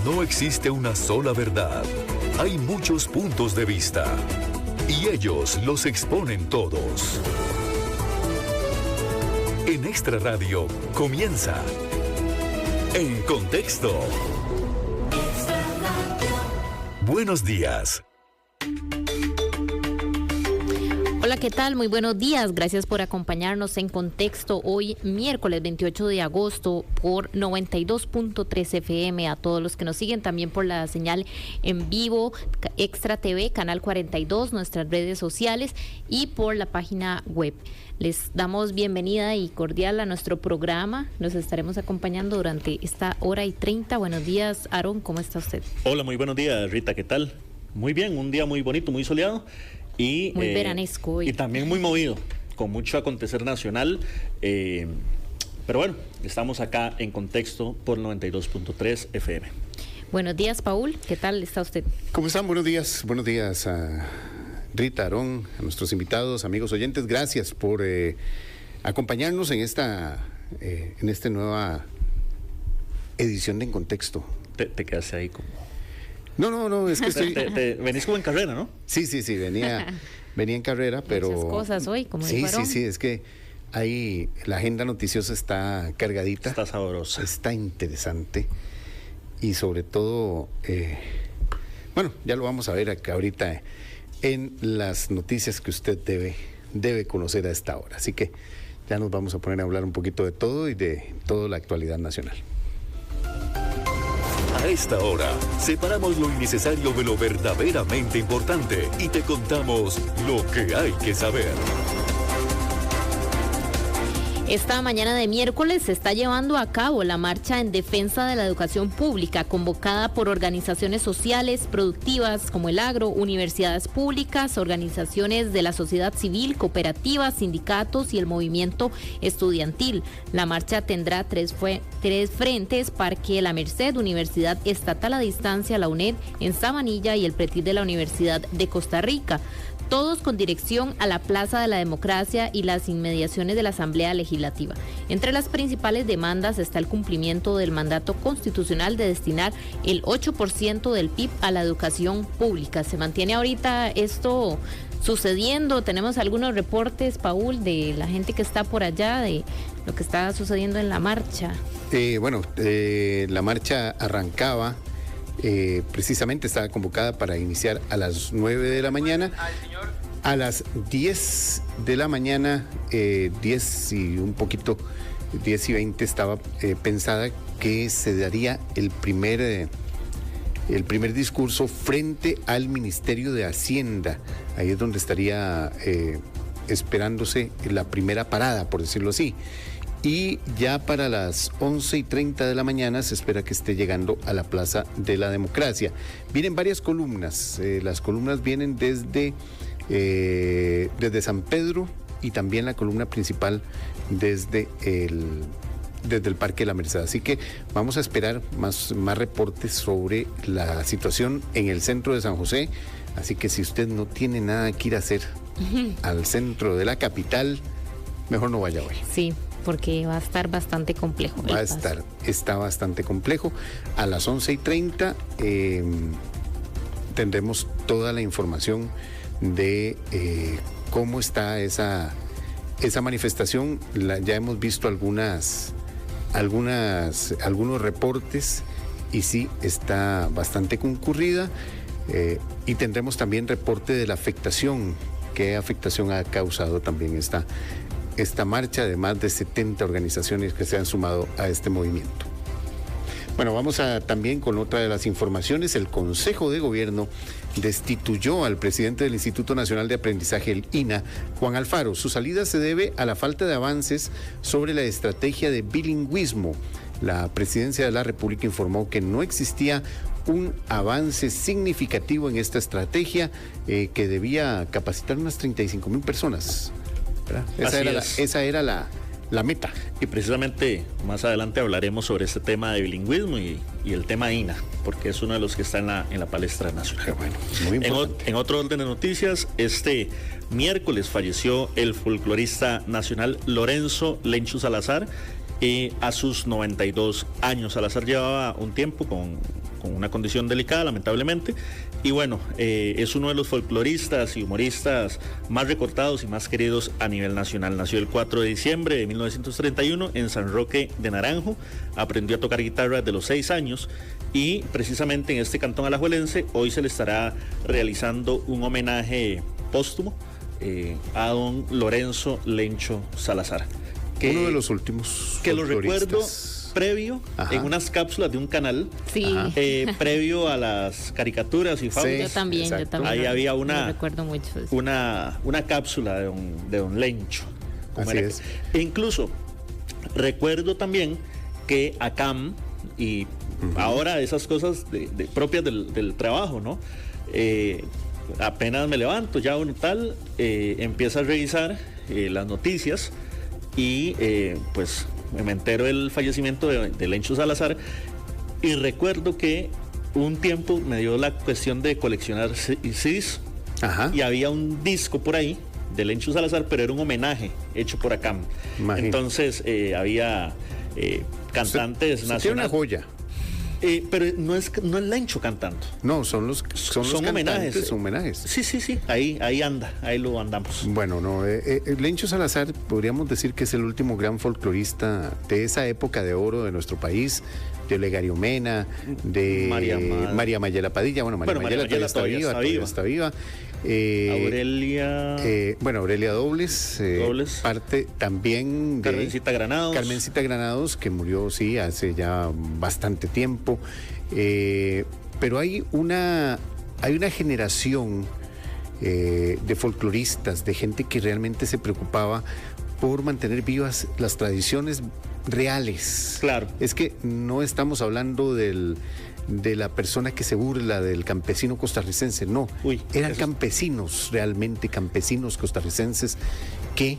No existe una sola verdad. Hay muchos puntos de vista. Y ellos los exponen todos. En Extra Radio comienza En Contexto. Buenos días. Hola, ¿qué tal? Muy buenos días. Gracias por acompañarnos en Contexto hoy, miércoles 28 de agosto, por 92.3 FM. A todos los que nos siguen también por la señal en vivo, Extra TV, Canal 42, nuestras redes sociales y por la página web. Les damos bienvenida y cordial a nuestro programa. Nos estaremos acompañando durante esta hora y 30. Buenos días, Aaron, ¿cómo está usted? Hola, muy buenos días, Rita, ¿qué tal? Muy bien, un día muy bonito, muy soleado. Y, muy veranesco hoy. Y también muy movido, con mucho acontecer nacional. Pero bueno, estamos acá en Contexto por 92.3 FM. Buenos días, Paul. ¿Qué tal está usted? ¿Cómo están? Buenos días a Rita, Aarón, a nuestros invitados, amigos oyentes. Gracias por acompañarnos en esta nueva edición de En Contexto. Te quedaste ahí como... No, es que estoy... venís como en carrera, ¿no? Sí, venía en carrera, pero... Muchas cosas hoy, como dijo Aarón. Sí, es que ahí la agenda noticiosa está cargadita. Está sabrosa. Está interesante. Y sobre todo, bueno, ya lo vamos a ver acá ahorita en las noticias que usted debe conocer a esta hora. Así que ya nos vamos a poner a hablar un poquito de todo y de toda la actualidad nacional. A esta hora, separamos lo innecesario de lo verdaderamente importante y te contamos lo que hay que saber. Esta mañana de miércoles se está llevando a cabo la marcha en defensa de la educación pública, convocada por organizaciones sociales productivas como el agro, universidades públicas, organizaciones de la sociedad civil, cooperativas, sindicatos y el movimiento estudiantil. La marcha tendrá tres frentes: Parque La Merced, Universidad Estatal a Distancia, la UNED en Sabanilla y el pretil de la Universidad de Costa Rica. Todos con dirección a la Plaza de la Democracia y las inmediaciones de la Asamblea Legislativa. Entre las principales demandas está el cumplimiento del mandato constitucional de destinar el 8% del PIB a la educación pública. ¿Se mantiene ahorita esto sucediendo? Tenemos algunos reportes, Paul, de la gente que está por allá, de lo que está sucediendo en la marcha. La marcha arrancaba. Precisamente estaba convocada para iniciar a las 9 de la mañana. A las 10 de la mañana, 10 y un poquito, 10 y 20 estaba pensada que se daría el primer discurso frente al Ministerio de Hacienda. Ahí es donde estaría esperándose la primera parada, por decirlo así. Y ya para las 11:30 de la mañana se espera que esté llegando a la Plaza de la Democracia. Vienen varias columnas. Las columnas vienen desde San Pedro y también la columna principal desde el Parque La Merced. Así que vamos a esperar más reportes sobre la situación en el centro de San José. Así que si usted no tiene nada que ir a hacer al centro de la capital, mejor no vaya hoy. Sí, porque va a estar bastante complejo. Está bastante complejo. A las 11:30 tendremos toda la información de cómo está esa manifestación. Ya hemos visto algunos reportes y sí, está bastante concurrida. Y tendremos también reporte de la afectación. ¿Qué afectación ha causado también esta marcha de más de 70 organizaciones que se han sumado a este movimiento? Bueno, vamos también con otra de las informaciones. El Consejo de Gobierno destituyó al presidente del Instituto Nacional de Aprendizaje, el INA, Juan Alfaro. Su salida se debe a la falta de avances sobre la estrategia de bilingüismo. La Presidencia de la República informó que no existía un avance significativo en esta estrategia que debía capacitar unas 35,000 personas. Esa era la meta. Y precisamente más adelante hablaremos sobre este tema de bilingüismo y el tema INA, porque es uno de los que está en la palestra nacional. Bueno, muy importante. En otro orden de noticias, este miércoles falleció el folclorista nacional Lorenzo Lenchu Salazar. a sus 92 años. Salazar llevaba un tiempo con una condición delicada, lamentablemente, y bueno, es uno de los folcloristas y humoristas más recordados y más queridos a nivel nacional. Nació el 4 de diciembre de 1931 en San Roque de Naranjo, aprendió a tocar guitarra desde los 6 años y precisamente en este cantón alajuelense hoy se le estará realizando un homenaje póstumo a don Lorenzo Lencho Salazar. Uno de los últimos que lo recuerdo previo, Ajá. en unas cápsulas de un canal, Sí. previo a las caricaturas y fábulas. Yo también. Ahí había lo recuerdo mucho. Sí. una cápsula de don Lencho. Así es. E incluso recuerdo también que ACAM y ahora esas cosas propias del trabajo, ¿no? Apenas me levanto, ya uno tal, empieza a revisar las noticias y pues me entero del fallecimiento de Lencho Salazar y recuerdo que un tiempo me dio la cuestión de coleccionar CDs. Ajá. Y había un disco por ahí de Lencho Salazar, pero era un homenaje hecho por ACAM. Imagínate. Entonces había cantantes nacionales. Tiene una joya. Pero no es Lencho cantando. No, son los homenajes. Homenajes. Sí, ahí anda, ahí lo andamos. Bueno, no, Lencho Salazar podríamos decir que es el último gran folclorista de esa época de oro de nuestro país, de Olegario Mena, de María Mayela Padilla. Bueno, María Mayela todavía está viva. Aurelia. Aurelia Dobles. Parte también de Carmencita Granados, que murió, sí, hace ya bastante tiempo. Pero hay una generación de folcloristas, de gente que realmente se preocupaba por mantener vivas las tradiciones reales. Claro. Es que no estamos hablando de la persona que se burla del campesino costarricense, no. Eran campesinos, realmente campesinos costarricenses que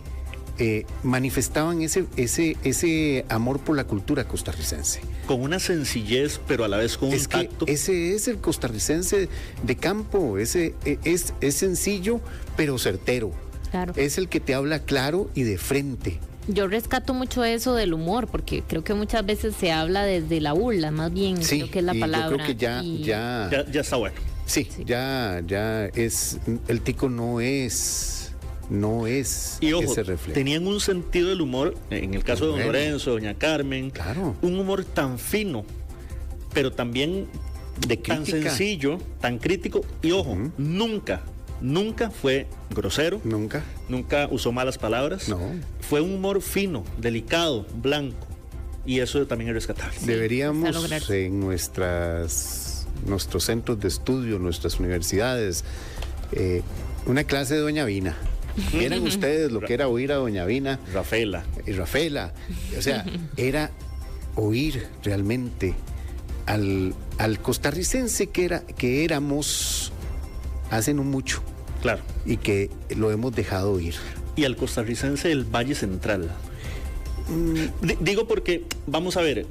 manifestaban ese amor por la cultura costarricense. Con una sencillez, pero a la vez con un tacto. Ese es el costarricense de campo, es sencillo, pero certero. Claro. Es el que te habla claro y de frente. Yo rescato mucho eso del humor, porque creo que muchas veces se habla desde la burla, más bien, sí, creo que es la palabra. Yo creo que ya está bueno. Sí, ya es, el tico no es y ojo, ese reflejo. Tenían un sentido del humor, en el caso de don Lorenzo, doña Carmen, claro. Un humor tan fino, pero también tan sencillo, tan crítico, y ojo, nunca fue grosero. Nunca usó malas palabras. No. Fue un humor fino, delicado, blanco. Y eso también es rescatable. Sí, deberíamos en nuestros centros de estudio, nuestras universidades, una clase de Doña Vina. Vieran ustedes lo que era oír a Doña Vina. Rafaela. O sea, era oír realmente al costarricense que éramos hace no mucho. Claro. Y que lo hemos dejado ir. Y al costarricense del Valle Central. Digo porque, vamos a ver,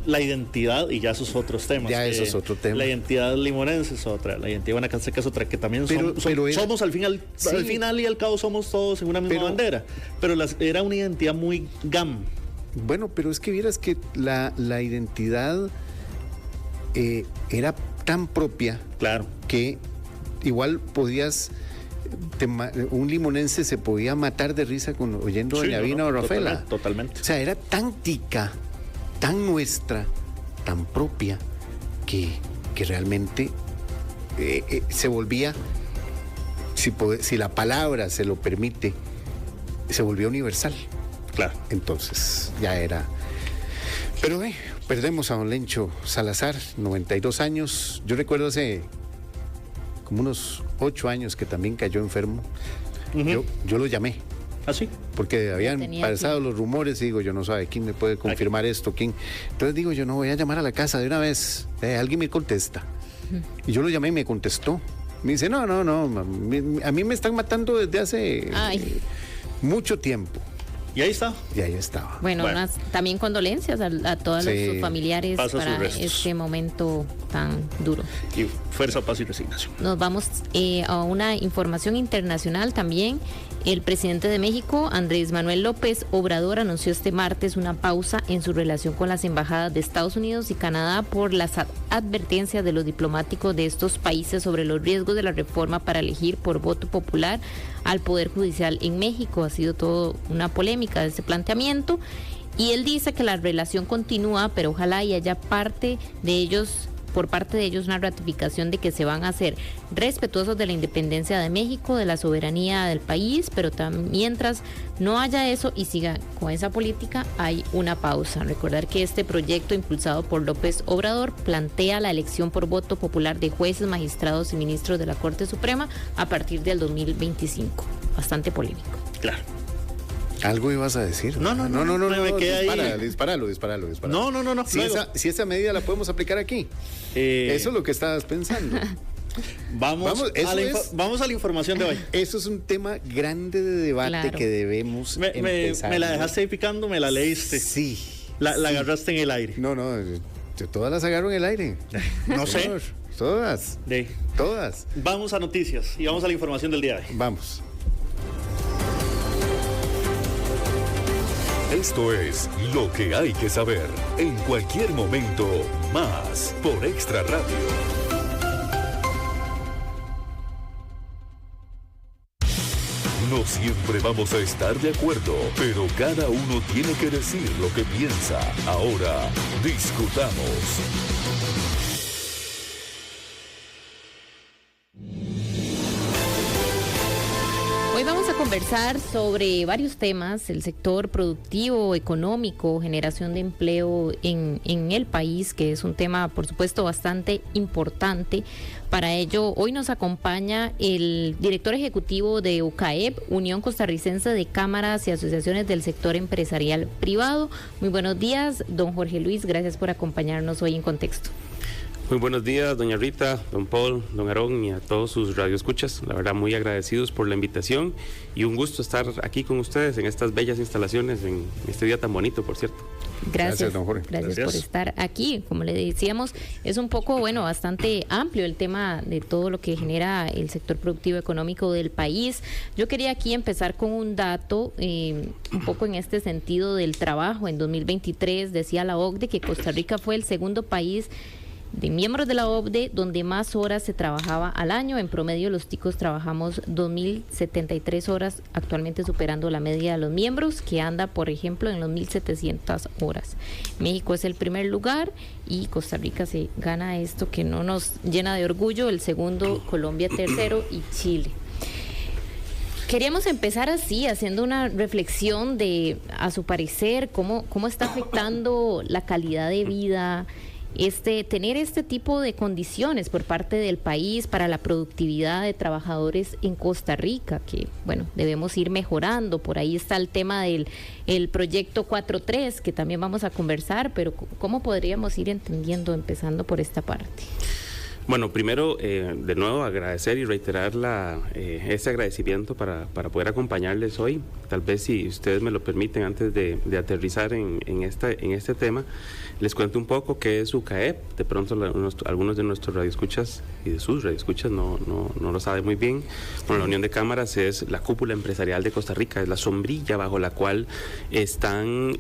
la identidad, y ya esos otros temas. Eso es otro tema. La identidad limonense es otra, la identidad guanacasteca es otra, que también somos al final y al cabo somos todos en una misma bandera. Pero era una identidad muy GAM. Bueno, pero es que vieras que la identidad era tan propia, claro, que igual podías, un limonense se podía matar de risa oyendo Doña Vina o Rafaela. Totalmente. O sea, era tan tica, tan nuestra, tan propia, que realmente se volvía, si la palabra se lo permite, se volvió universal. Claro. Entonces, ya era. Pero perdemos a don Lencho Salazar, 92 años. Yo recuerdo hace como unos 8 años que también cayó enfermo. Yo lo llamé. ¿Ah, sí? Porque habían pasado los rumores y digo, yo no sabe quién me puede confirmar esto, quién. Entonces digo, yo no voy a llamar a la casa de una vez. Alguien me contesta. Y yo lo llamé y me contestó. Me dice, no, a mí me están matando desde hace mucho tiempo. Y ahí está. Y ahí estaba. Bueno. También condolencias a todos los familiares para este momento tan duro. Y fuerza, paz y resignación. Nos vamos a una información internacional también. El presidente de México, Andrés Manuel López Obrador, anunció este martes una pausa en su relación con las embajadas de Estados Unidos y Canadá por las advertencias de los diplomáticos de estos países sobre los riesgos de la reforma para elegir por voto popular al Poder Judicial en México. Ha sido toda una polémica de este planteamiento y él dice que la relación continúa, pero ojalá y haya por parte de ellos una ratificación de que se van a ser respetuosos de la independencia de México, de la soberanía del país, pero mientras no haya eso y siga con esa política, hay una pausa. Recordar que este proyecto impulsado por López Obrador plantea la elección por voto popular de jueces, magistrados y ministros de la Corte Suprema a partir del 2025. Bastante polémico. Claro. ¿Algo ibas a decir? No, me quedé ahí. Dispáralo. No. Si esa medida la podemos aplicar aquí. Eso es lo que estabas pensando. Vamos a la información de hoy. Eso es un tema grande de debate, claro, que debemos empezar. Me la dejaste ahí picando, me la leíste. Sí. La agarraste en el aire. No, yo todas las agarro en el aire. No sé. Todas. Todas. Vamos a noticias y vamos a la información del día de hoy. Vamos. Esto es lo que hay que saber en cualquier momento, más por Extra Radio. No siempre vamos a estar de acuerdo, pero cada uno tiene que decir lo que piensa. Ahora, discutamos. Hoy vamos a conversar sobre varios temas, el sector productivo, económico, generación de empleo en el país, que es un tema, por supuesto, bastante importante. Para ello, hoy nos acompaña el director ejecutivo de UCAEP, Unión Costarricense de Cámaras y Asociaciones del Sector Empresarial Privado. Muy buenos días, don Jorge Luis, gracias por acompañarnos hoy en Contexto. Muy buenos días, doña Rita, don Paul, don Aarón y a todos sus radioescuchas. La verdad, muy agradecidos por la invitación y un gusto estar aquí con ustedes en estas bellas instalaciones en este día tan bonito, por cierto. Gracias, don Jorge. Gracias por estar aquí. Como le decíamos, es un poco, bastante amplio el tema de todo lo que genera el sector productivo económico del país. Yo quería aquí empezar con un dato, un poco en este sentido del trabajo. En 2023 decía la OCDE que Costa Rica fue el segundo país de miembros de la OCDE donde más horas se trabajaba al año. En promedio los ticos trabajamos 2.073 horas, actualmente superando la media de los miembros, que anda, por ejemplo, en los 1.700 horas. México es el primer lugar y Costa Rica se gana esto que no nos llena de orgullo, el segundo, Colombia tercero y Chile. Queríamos empezar así, haciendo una reflexión de, a su parecer, cómo está afectando la calidad de vida tener este tipo de condiciones por parte del país para la productividad de trabajadores en Costa Rica, que debemos ir mejorando. Por ahí está el tema del proyecto 4.3, que también vamos a conversar, pero ¿cómo podríamos ir entendiendo, empezando por esta parte? Bueno, primero, de nuevo, agradecer y reiterar ese agradecimiento para poder acompañarles hoy. Tal vez, si ustedes me lo permiten, antes de aterrizar en este tema, les cuento un poco qué es UCAEP. De pronto algunos de nuestros radioescuchas y de sus radioescuchas no lo saben muy bien. Bueno, la Unión de Cámaras es la cúpula empresarial de Costa Rica, es la sombrilla bajo la cual están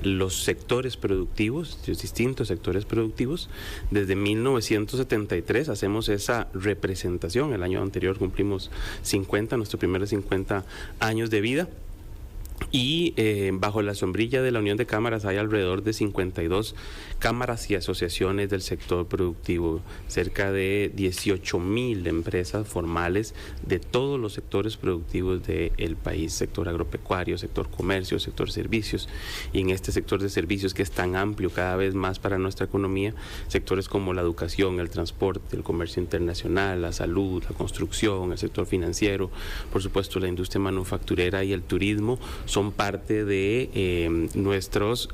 los sectores productivos, los distintos sectores productivos. Desde 1973 hacemos esa representación. El año anterior cumplimos nuestros primeros 50 años de vida. Y bajo la sombrilla de la Unión de Cámaras hay alrededor de 52 cámaras y asociaciones del sector productivo, cerca de 18,000 empresas formales de todos los sectores productivos del país, sector agropecuario, sector comercio, sector servicios, y en este sector de servicios, que es tan amplio cada vez más para nuestra economía, sectores como la educación, el transporte, el comercio internacional, la salud, la construcción, el sector financiero, por supuesto la industria manufacturera y el turismo, son parte de nuestros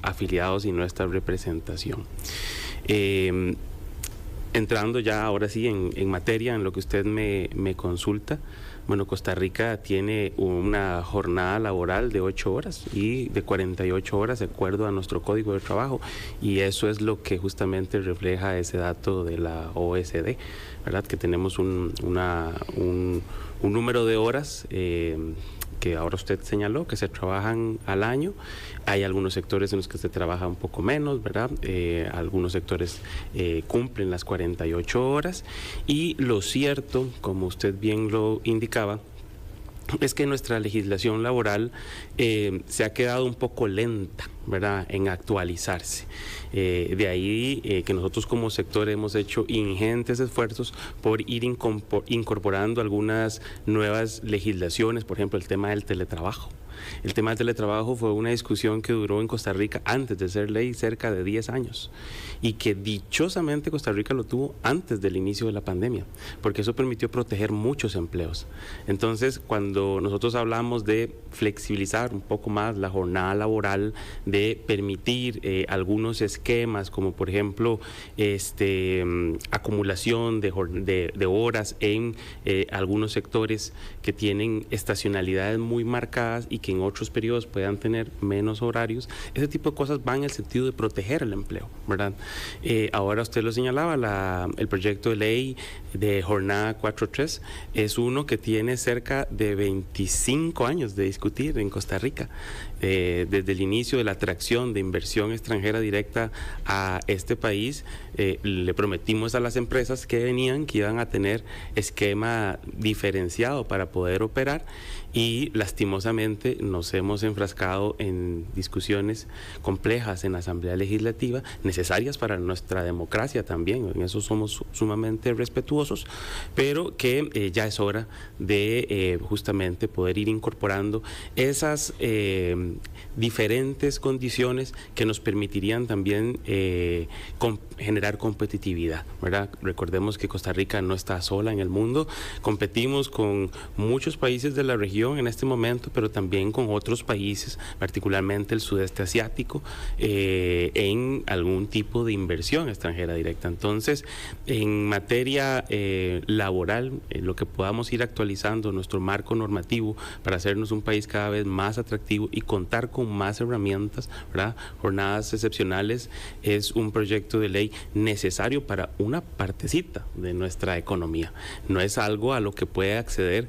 afiliados y nuestra representación. Entrando ya ahora sí en materia, en lo que usted me consulta, Bueno, Costa Rica tiene una jornada laboral de 8 horas y de 48 horas de acuerdo a nuestro Código de Trabajo, y eso es lo que justamente refleja ese dato de la OSD, ¿verdad? Que tenemos un número de horas que ahora usted señaló, que se trabajan al año. Hay algunos sectores en los que se trabaja un poco menos, ¿verdad? Algunos sectores cumplen las 48 horas. Y lo cierto, como usted bien lo indicaba, es que nuestra legislación laboral se ha quedado un poco lenta, ¿verdad?, en actualizarse. De ahí que nosotros como sector hemos hecho ingentes esfuerzos por ir incorporando algunas nuevas legislaciones, por ejemplo, el tema del teletrabajo. El tema del teletrabajo fue una discusión que duró en Costa Rica antes de ser ley cerca de 10 años y que dichosamente Costa Rica lo tuvo antes del inicio de la pandemia, porque eso permitió proteger muchos empleos. Entonces, cuando nosotros hablamos de flexibilizar un poco más la jornada laboral, de permitir algunos esquemas, como por ejemplo acumulación de horas en algunos sectores que tienen estacionalidades muy marcadas y que en otros periodos puedan tener menos horarios, ese tipo de cosas van en el sentido de proteger el empleo, ¿verdad? Ahora usted lo señalaba, el proyecto de ley de jornada 4.3 es uno que tiene cerca de 25 años de discutir en Costa Rica. Desde el inicio de la atracción de inversión extranjera directa a este país, le prometimos a las empresas que venían que iban a tener esquema diferenciado para poder operar, y lastimosamente nos hemos enfrascado en discusiones complejas en la Asamblea Legislativa, necesarias para nuestra democracia también, en eso somos sumamente respetuosos, pero que ya es hora de justamente poder ir incorporando esas diferentes condiciones que nos permitirían también generar competitividad, ¿verdad? Recordemos que Costa Rica no está sola en el mundo, competimos con muchos países de la región en este momento, pero también con otros países, particularmente el sudeste asiático, en algún tipo de inversión extranjera directa. Entonces, en materia laboral, lo que podamos ir actualizando nuestro marco normativo para hacernos un país cada vez más atractivo y contar con más herramientas, ¿verdad? Jornadas excepcionales es un proyecto de ley necesario para una partecita de nuestra economía. No es algo a lo que puede acceder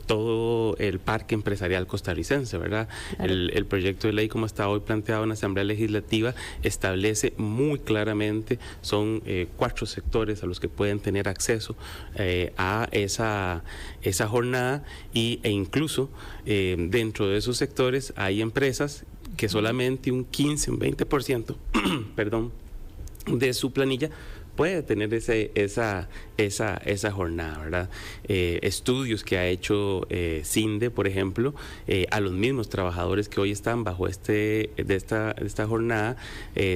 todo el parque empresarial costarricense, ¿verdad? Claro. El proyecto de ley, como está hoy planteado en la Asamblea Legislativa, establece muy claramente, son 4 sectores a los que pueden tener acceso a esa jornada, e incluso dentro de esos sectores hay empresas que solamente un 15, un 20%, perdón, de su planilla puede tener esa jornada, ¿verdad? Estudios que ha hecho CINDE, por ejemplo, a los mismos trabajadores que hoy están bajo esta jornada,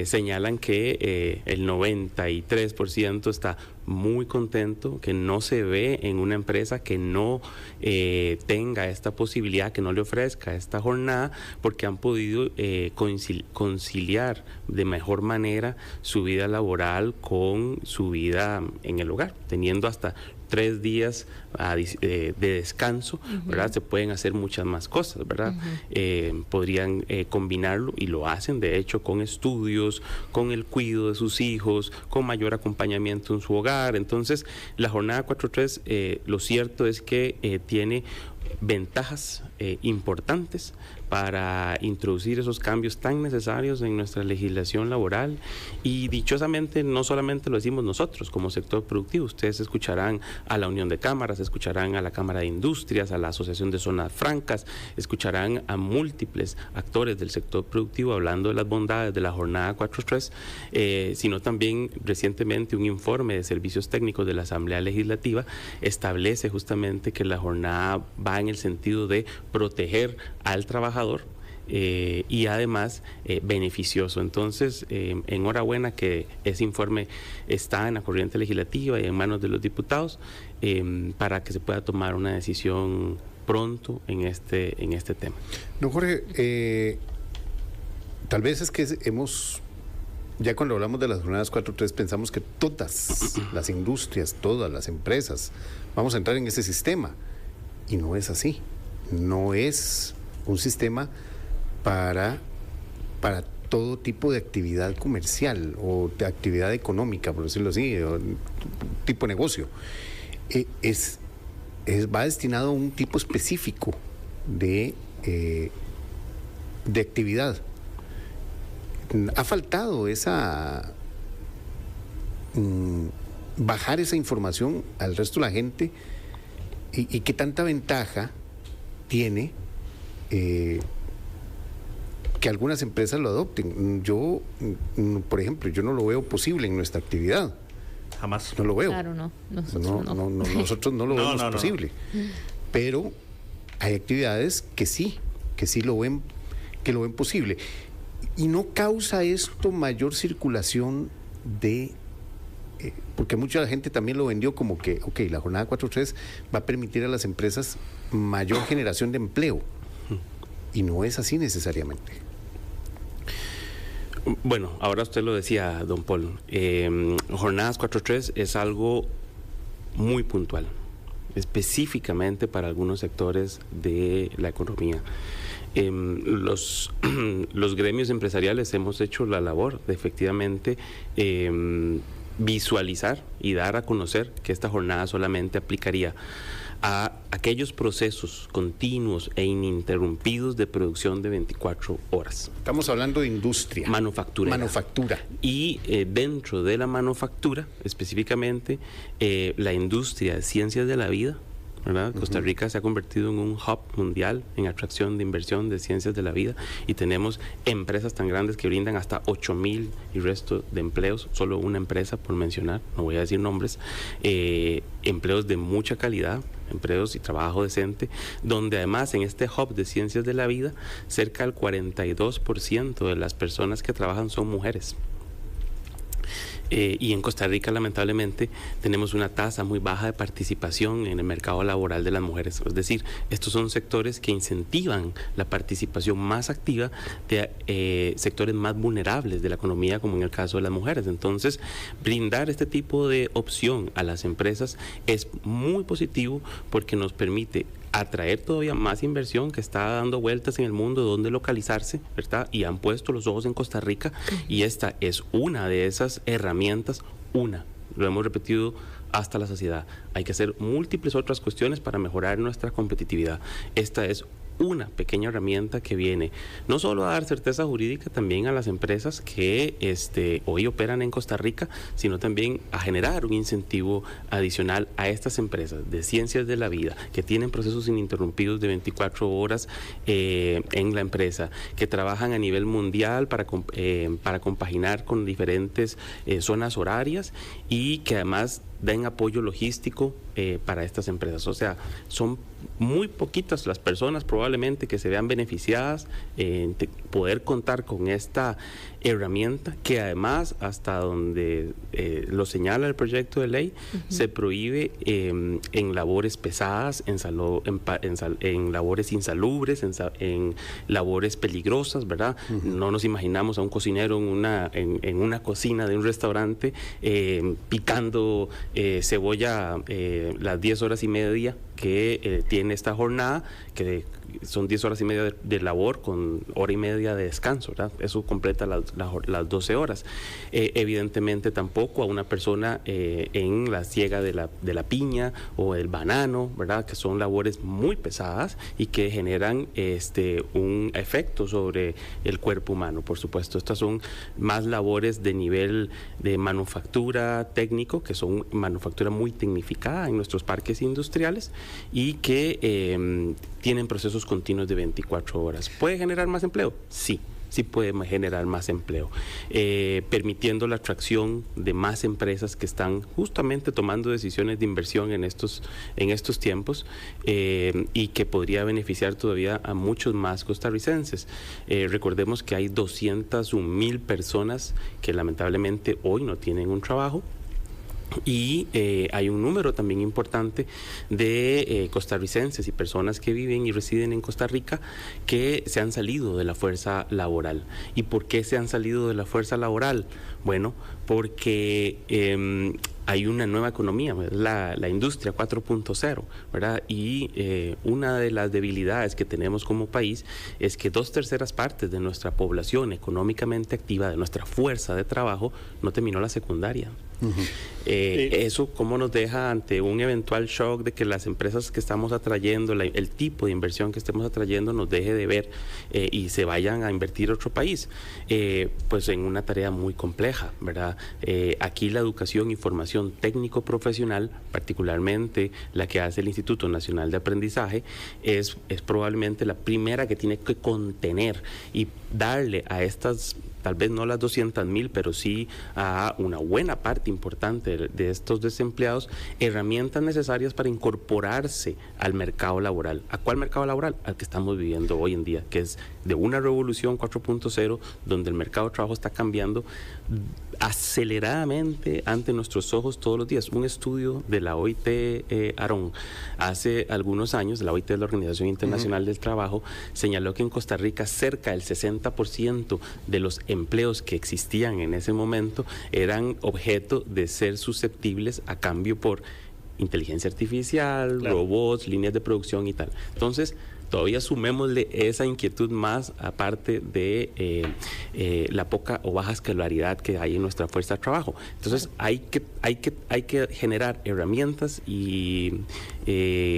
señalan que el 93% está muy contento, que no se ve en una empresa que no tenga esta posibilidad, que no le ofrezca esta jornada, porque han podido conciliar de mejor manera su vida laboral con su vida en el hogar, teniendo hasta 3 días de descanso, ¿verdad? Se pueden hacer muchas más cosas, ¿verdad? Podrían combinarlo, y lo hacen, de hecho, con estudios, con el cuidado de sus hijos, con mayor acompañamiento en su hogar. Entonces, la jornada 4.3, lo cierto es que tiene ventajas importantes para introducir esos cambios tan necesarios en nuestra legislación laboral, y dichosamente no solamente lo decimos nosotros como sector productivo. Ustedes escucharán a la Unión de Cámaras, escucharán a la Cámara de Industrias, a la Asociación de Zonas Francas, escucharán a múltiples actores del sector productivo hablando de las bondades de la jornada 4.3, sino también recientemente un informe de servicios técnicos de la Asamblea Legislativa establece justamente que la jornada va en el sentido de proteger al trabajador y además beneficioso. Entonces, enhorabuena que ese informe está en la corriente legislativa y en manos de los diputados para que se pueda tomar una decisión pronto en este tema. No, Jorge, tal vez es que ya cuando hablamos de las jornadas 4.3 pensamos que todas las industrias, todas las empresas, vamos a entrar en ese sistema. y no es así. No es un sistema para todo tipo de actividad comercial o de actividad económica, por decirlo así, o tipo de negocio. Va destinado a un tipo específico de actividad. Ha faltado bajar esa información al resto de la gente y qué tanta ventaja tiene que algunas empresas lo adopten. Yo, por ejemplo, yo no lo veo posible en nuestra actividad. Jamás. No lo veo. Claro, no. Nosotros no lo vemos posible. Pero hay actividades que sí lo ven posible. Y no causa esto mayor circulación porque mucha gente también lo vendió como que, la jornada 4.3 va a permitir a las empresas mayor generación de empleo. Y no es así necesariamente. Bueno, ahora usted lo decía, don Paul, jornadas 4.3 es algo muy puntual, específicamente para algunos sectores de la economía. Los gremios empresariales hemos hecho la labor de efectivamente visualizar y dar a conocer que esta jornada solamente aplicaría a aquellos procesos continuos e ininterrumpidos de producción de 24 horas. Estamos hablando de industria. Manufactura. Y dentro de la manufactura, específicamente, la industria de ciencias de la vida, ¿verdad? Costa Rica se ha convertido en un hub mundial en atracción de inversión de ciencias de la vida y tenemos empresas tan grandes que brindan hasta 8,000 y resto de empleos, solo una empresa por mencionar, no voy a decir nombres, empleos de mucha calidad, empleos y trabajo decente, donde además en este hub de ciencias de la vida cerca del 42% de las personas que trabajan son mujeres. Y en Costa Rica, lamentablemente, tenemos una tasa muy baja de participación en el mercado laboral de las mujeres. Es decir, estos son sectores que incentivan la participación más activa de sectores más vulnerables de la economía, como en el caso de las mujeres. Entonces, brindar este tipo de opción a las empresas es muy positivo porque nos permite atraer todavía más inversión que está dando vueltas en el mundo, donde localizarse, ¿verdad? Y han puesto los ojos en Costa Rica y esta es una de esas herramientas, lo hemos repetido hasta la saciedad. Hay que hacer múltiples otras cuestiones para mejorar nuestra competitividad. Esta es una pequeña herramienta que viene no solo a dar certeza jurídica también a las empresas que hoy operan en Costa Rica, sino también a generar un incentivo adicional a estas empresas de ciencias de la vida que tienen procesos ininterrumpidos de 24 horas en la empresa, que trabajan a nivel mundial para compaginar con diferentes zonas horarias y que además den apoyo logístico para estas empresas. O sea, son muy poquitas las personas probablemente que se vean beneficiadas en poder contar con esta herramienta que además, hasta donde lo señala el proyecto de ley, se prohíbe en labores pesadas, en labores insalubres, en labores peligrosas, ¿verdad? No nos imaginamos a un cocinero en una cocina de un restaurante picando cebolla las 10 horas y media que tiene esta jornada, que son 10 horas y media de labor con hora y media de descanso, ¿verdad? Eso completa las 12 horas. Evidentemente tampoco a una persona en la siega de la piña o el banano, ¿verdad? Que son labores muy pesadas y que generan un efecto sobre el cuerpo humano. Por supuesto, estas son más labores de nivel de manufactura técnico, que son manufactura muy tecnificada en nuestros parques industriales y que tienen procesos continuos de 24 horas. ¿Puede generar más empleo? Sí puede generar más empleo, permitiendo la atracción de más empresas que están justamente tomando decisiones de inversión en estos tiempos y que podría beneficiar todavía a muchos más costarricenses. Recordemos que hay 201,000 personas que lamentablemente hoy no tienen un trabajo. Y hay un número también importante de costarricenses y personas que viven y residen en Costa Rica que se han salido de la fuerza laboral. ¿Y por qué se han salido de la fuerza laboral? Bueno, porque hay una nueva economía, la industria 4.0, ¿verdad? Y una de las debilidades que tenemos como país es que 2/3 partes de nuestra población económicamente activa, de nuestra fuerza de trabajo, no terminó la secundaria. Eso cómo nos deja ante un eventual shock de que las empresas que estamos atrayendo, el tipo de inversión que estemos atrayendo nos deje de ver y se vayan a invertir a otro país, pues en una tarea muy compleja, ¿verdad? Aquí la educación y formación técnico-profesional, particularmente la que hace el Instituto Nacional de Aprendizaje, es probablemente la primera que tiene que contener y darle a estas, tal vez no las 200,000, pero sí a una buena parte importante de estos desempleados, herramientas necesarias para incorporarse al mercado laboral. ¿A cuál mercado laboral? Al que estamos viviendo hoy en día, que es de una revolución 4.0, donde el mercado de trabajo está cambiando aceleradamente ante nuestros ojos todos los días. Un estudio de la OIT, Aarón, hace algunos años, la OIT es la Organización Internacional del Trabajo, señaló que en Costa Rica cerca del 60% de los empleos que existían en ese momento eran objeto de ser susceptibles a cambio por inteligencia artificial, claro, robots, líneas de producción y tal. Entonces, todavía sumémosle esa inquietud más, aparte de la poca o baja escolaridad que hay en nuestra fuerza de trabajo. Entonces, hay que generar herramientas y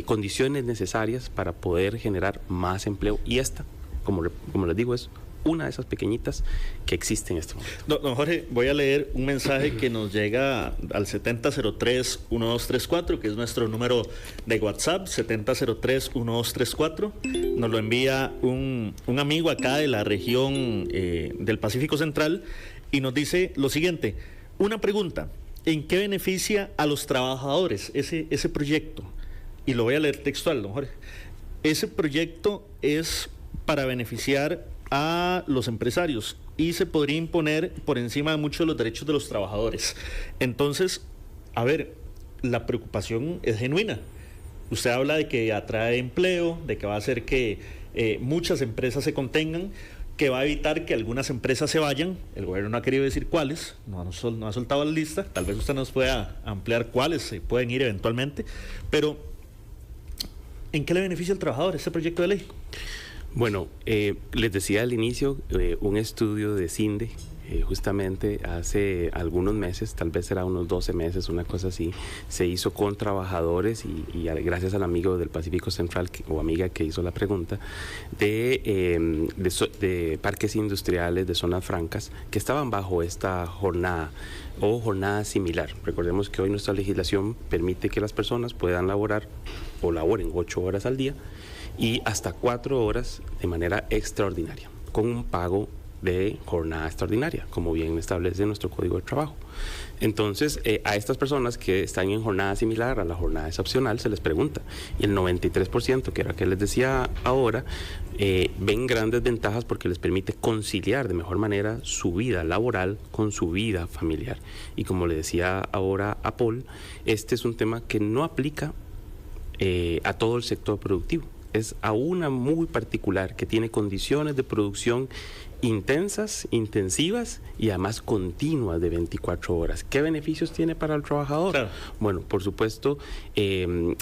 condiciones necesarias para poder generar más empleo. Y esta, como les digo, es una de esas pequeñitas que existe en este momento. Don Jorge, voy a leer un mensaje que nos llega al 7003-1234, que es nuestro número de WhatsApp, 7003-1234. Nos lo envía un amigo acá de la región del Pacífico Central y nos dice lo siguiente: una pregunta, ¿en qué beneficia a los trabajadores ese proyecto? Y lo voy a leer textual, don Jorge. Ese proyecto es para beneficiar a los empresarios y se podría imponer por encima de muchos de los derechos de los trabajadores. Entonces, a ver, la preocupación es genuina. Usted habla de que atrae empleo, de que va a hacer que muchas empresas se contengan, que va a evitar que algunas empresas se vayan. El gobierno no ha querido decir cuáles, no ha soltado la lista. Tal vez usted nos pueda ampliar cuáles se pueden ir eventualmente, pero ¿en qué le beneficia al trabajador este proyecto de ley? Bueno, les decía al inicio, un estudio de CINDE, justamente hace algunos meses, tal vez será unos 12 meses, una cosa así, se hizo con trabajadores y gracias al amigo del Pacífico Central o amiga que hizo la pregunta, de parques industriales de zonas francas que estaban bajo esta jornada o jornada similar. Recordemos que hoy nuestra legislación permite que las personas puedan laborar o laboren 8 horas al día y hasta 4 horas de manera extraordinaria, con un pago de jornada extraordinaria, como bien establece nuestro Código de Trabajo. Entonces, a estas personas que están en jornada similar a la jornada excepcional se les pregunta, y el 93%, que era que les decía ahora, ven grandes ventajas porque les permite conciliar de mejor manera su vida laboral con su vida familiar. Y como le decía ahora a Paul, este es un tema que no aplica a todo el sector productivo. Es a una muy particular que tiene condiciones de producción intensas, intensivas y además continuas de 24 horas. ¿Qué beneficios tiene para el trabajador? Claro. Bueno, por supuesto, el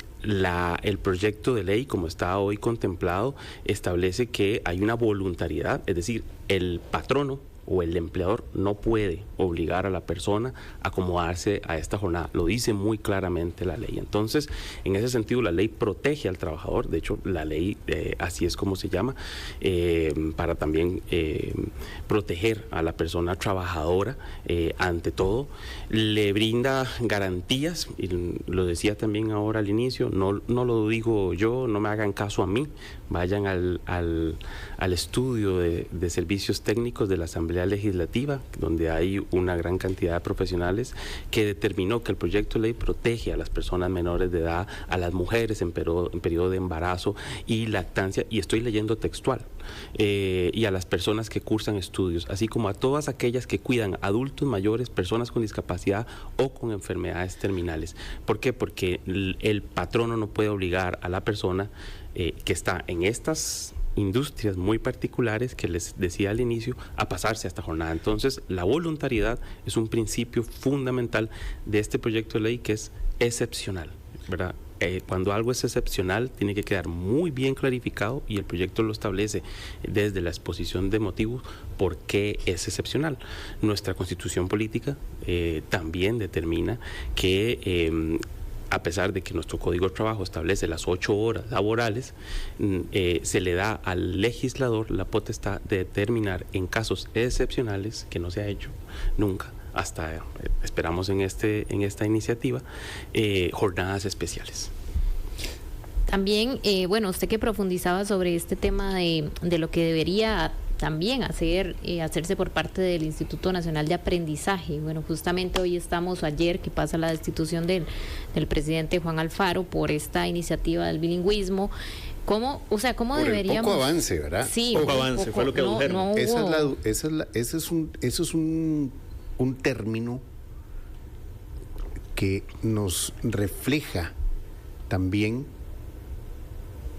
proyecto de ley, como está hoy contemplado, establece que hay una voluntariedad, es decir, el patrono o el empleador no puede obligar a la persona a acomodarse a esta jornada. Lo dice muy claramente la ley. Entonces, en ese sentido, la ley protege al trabajador. De hecho, la ley, así es como se llama, para también proteger a la persona trabajadora. Ante todo, le brinda garantías, y lo decía también ahora al inicio, no lo digo yo, no me hagan caso a mí, vayan al estudio de servicios técnicos de la Asamblea Legislativa, donde hay una gran cantidad de profesionales que determinó que el proyecto de ley protege a las personas menores de edad, a las mujeres en periodo de embarazo y lactancia, y estoy leyendo textual, y a las personas que cursan estudios, así como a todas aquellas que cuidan adultos mayores, personas con discapacidad o con enfermedades terminales. ¿Por qué? Porque el patrono no puede obligar a la persona que está en estas industrias muy particulares que les decía al inicio a pasarse a esta jornada. Entonces, la voluntariedad es un principio fundamental de este proyecto de ley que es excepcional, ¿verdad? Cuando algo es excepcional tiene que quedar muy bien clarificado y el proyecto lo establece desde la exposición de motivos por qué es excepcional. Nuestra constitución política también determina que a pesar de que nuestro Código de Trabajo establece las 8 horas laborales, se le da al legislador la potestad de determinar en casos excepcionales, que no se ha hecho nunca, hasta esperamos en esta iniciativa, jornadas especiales. También, bueno, usted que profundizaba sobre este tema de lo que debería también hacerse por parte del Instituto Nacional de Aprendizaje. Bueno, justamente hoy estamos, ayer que pasa la destitución del presidente Juan Alfaro por esta iniciativa del bilingüismo. ¿Cómo deberíamos? Poco avance, ¿verdad? Sí, poco avance, fue lo que dijeron. Ese es un término que nos refleja también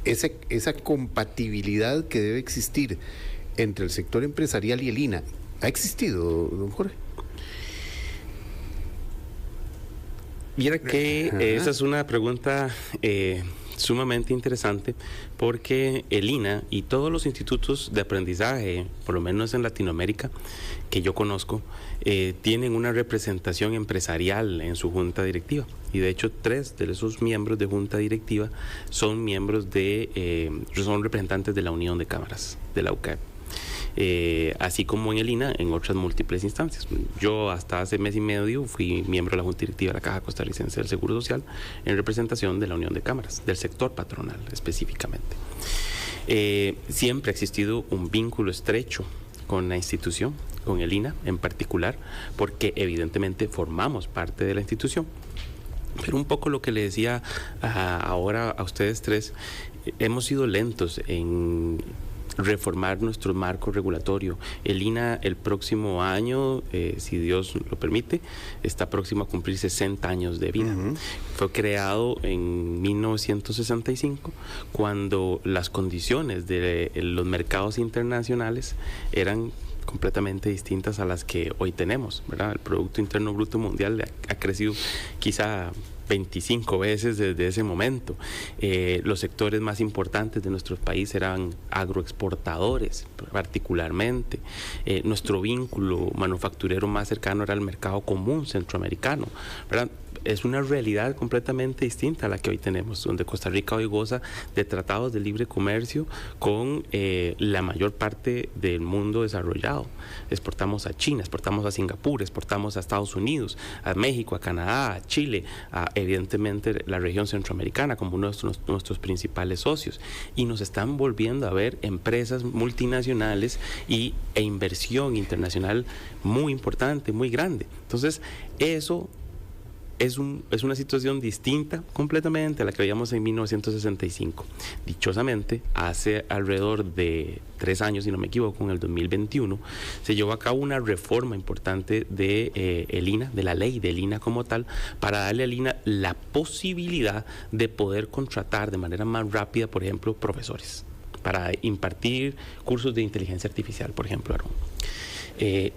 esa compatibilidad que debe existir entre el sector empresarial y el INAH. ¿Ha existido, don Jorge? Mira que esa es una pregunta sumamente interesante, porque el INAH y todos los institutos de aprendizaje, por lo menos en Latinoamérica, que yo conozco, tienen una representación empresarial en su junta directiva. Y de hecho 3 de esos miembros de junta directiva son son representantes de la Unión de Cámaras, de la UCAP. Así como en el INAH, en otras múltiples instancias. Yo hasta hace mes y medio fui miembro de la Junta Directiva de la Caja Costarricense del Seguro Social en representación de la Unión de Cámaras, del sector patronal específicamente. Siempre ha existido un vínculo estrecho con la institución, con el INAH en particular, porque evidentemente formamos parte de la institución. Pero un poco lo que le decía ahora a ustedes 3, hemos sido lentos en reformar nuestro marco regulatorio. El INAH el próximo año, si Dios lo permite, está próximo a cumplir 60 años de vida. Fue creado en 1965, cuando las condiciones de los mercados internacionales eran completamente distintas a las que hoy tenemos, ¿verdad? El Producto Interno Bruto Mundial ha crecido quizá 25 veces desde ese momento. Los sectores más importantes de nuestro país eran agroexportadores, particularmente. Nuestro vínculo manufacturero más cercano era el mercado común centroamericano, ¿verdad? Es una realidad completamente distinta a la que hoy tenemos, donde Costa Rica hoy goza de tratados de libre comercio con la mayor parte del mundo desarrollado. Exportamos a China, exportamos a Singapur, exportamos a Estados Unidos, a México, a Canadá, a Chile, a evidentemente la región centroamericana como uno de nuestros principales socios. Y nos están volviendo a ver empresas multinacionales e inversión internacional muy importante, muy grande. Entonces, eso es una situación distinta completamente a la que veíamos en 1965. Dichosamente, hace alrededor de 3 años, si no me equivoco, en el 2021, se llevó a cabo una reforma importante de el INAH, de la ley del INAH como tal, para darle al INAH la posibilidad de poder contratar de manera más rápida, por ejemplo, profesores, para impartir cursos de inteligencia artificial, por ejemplo, Aaron.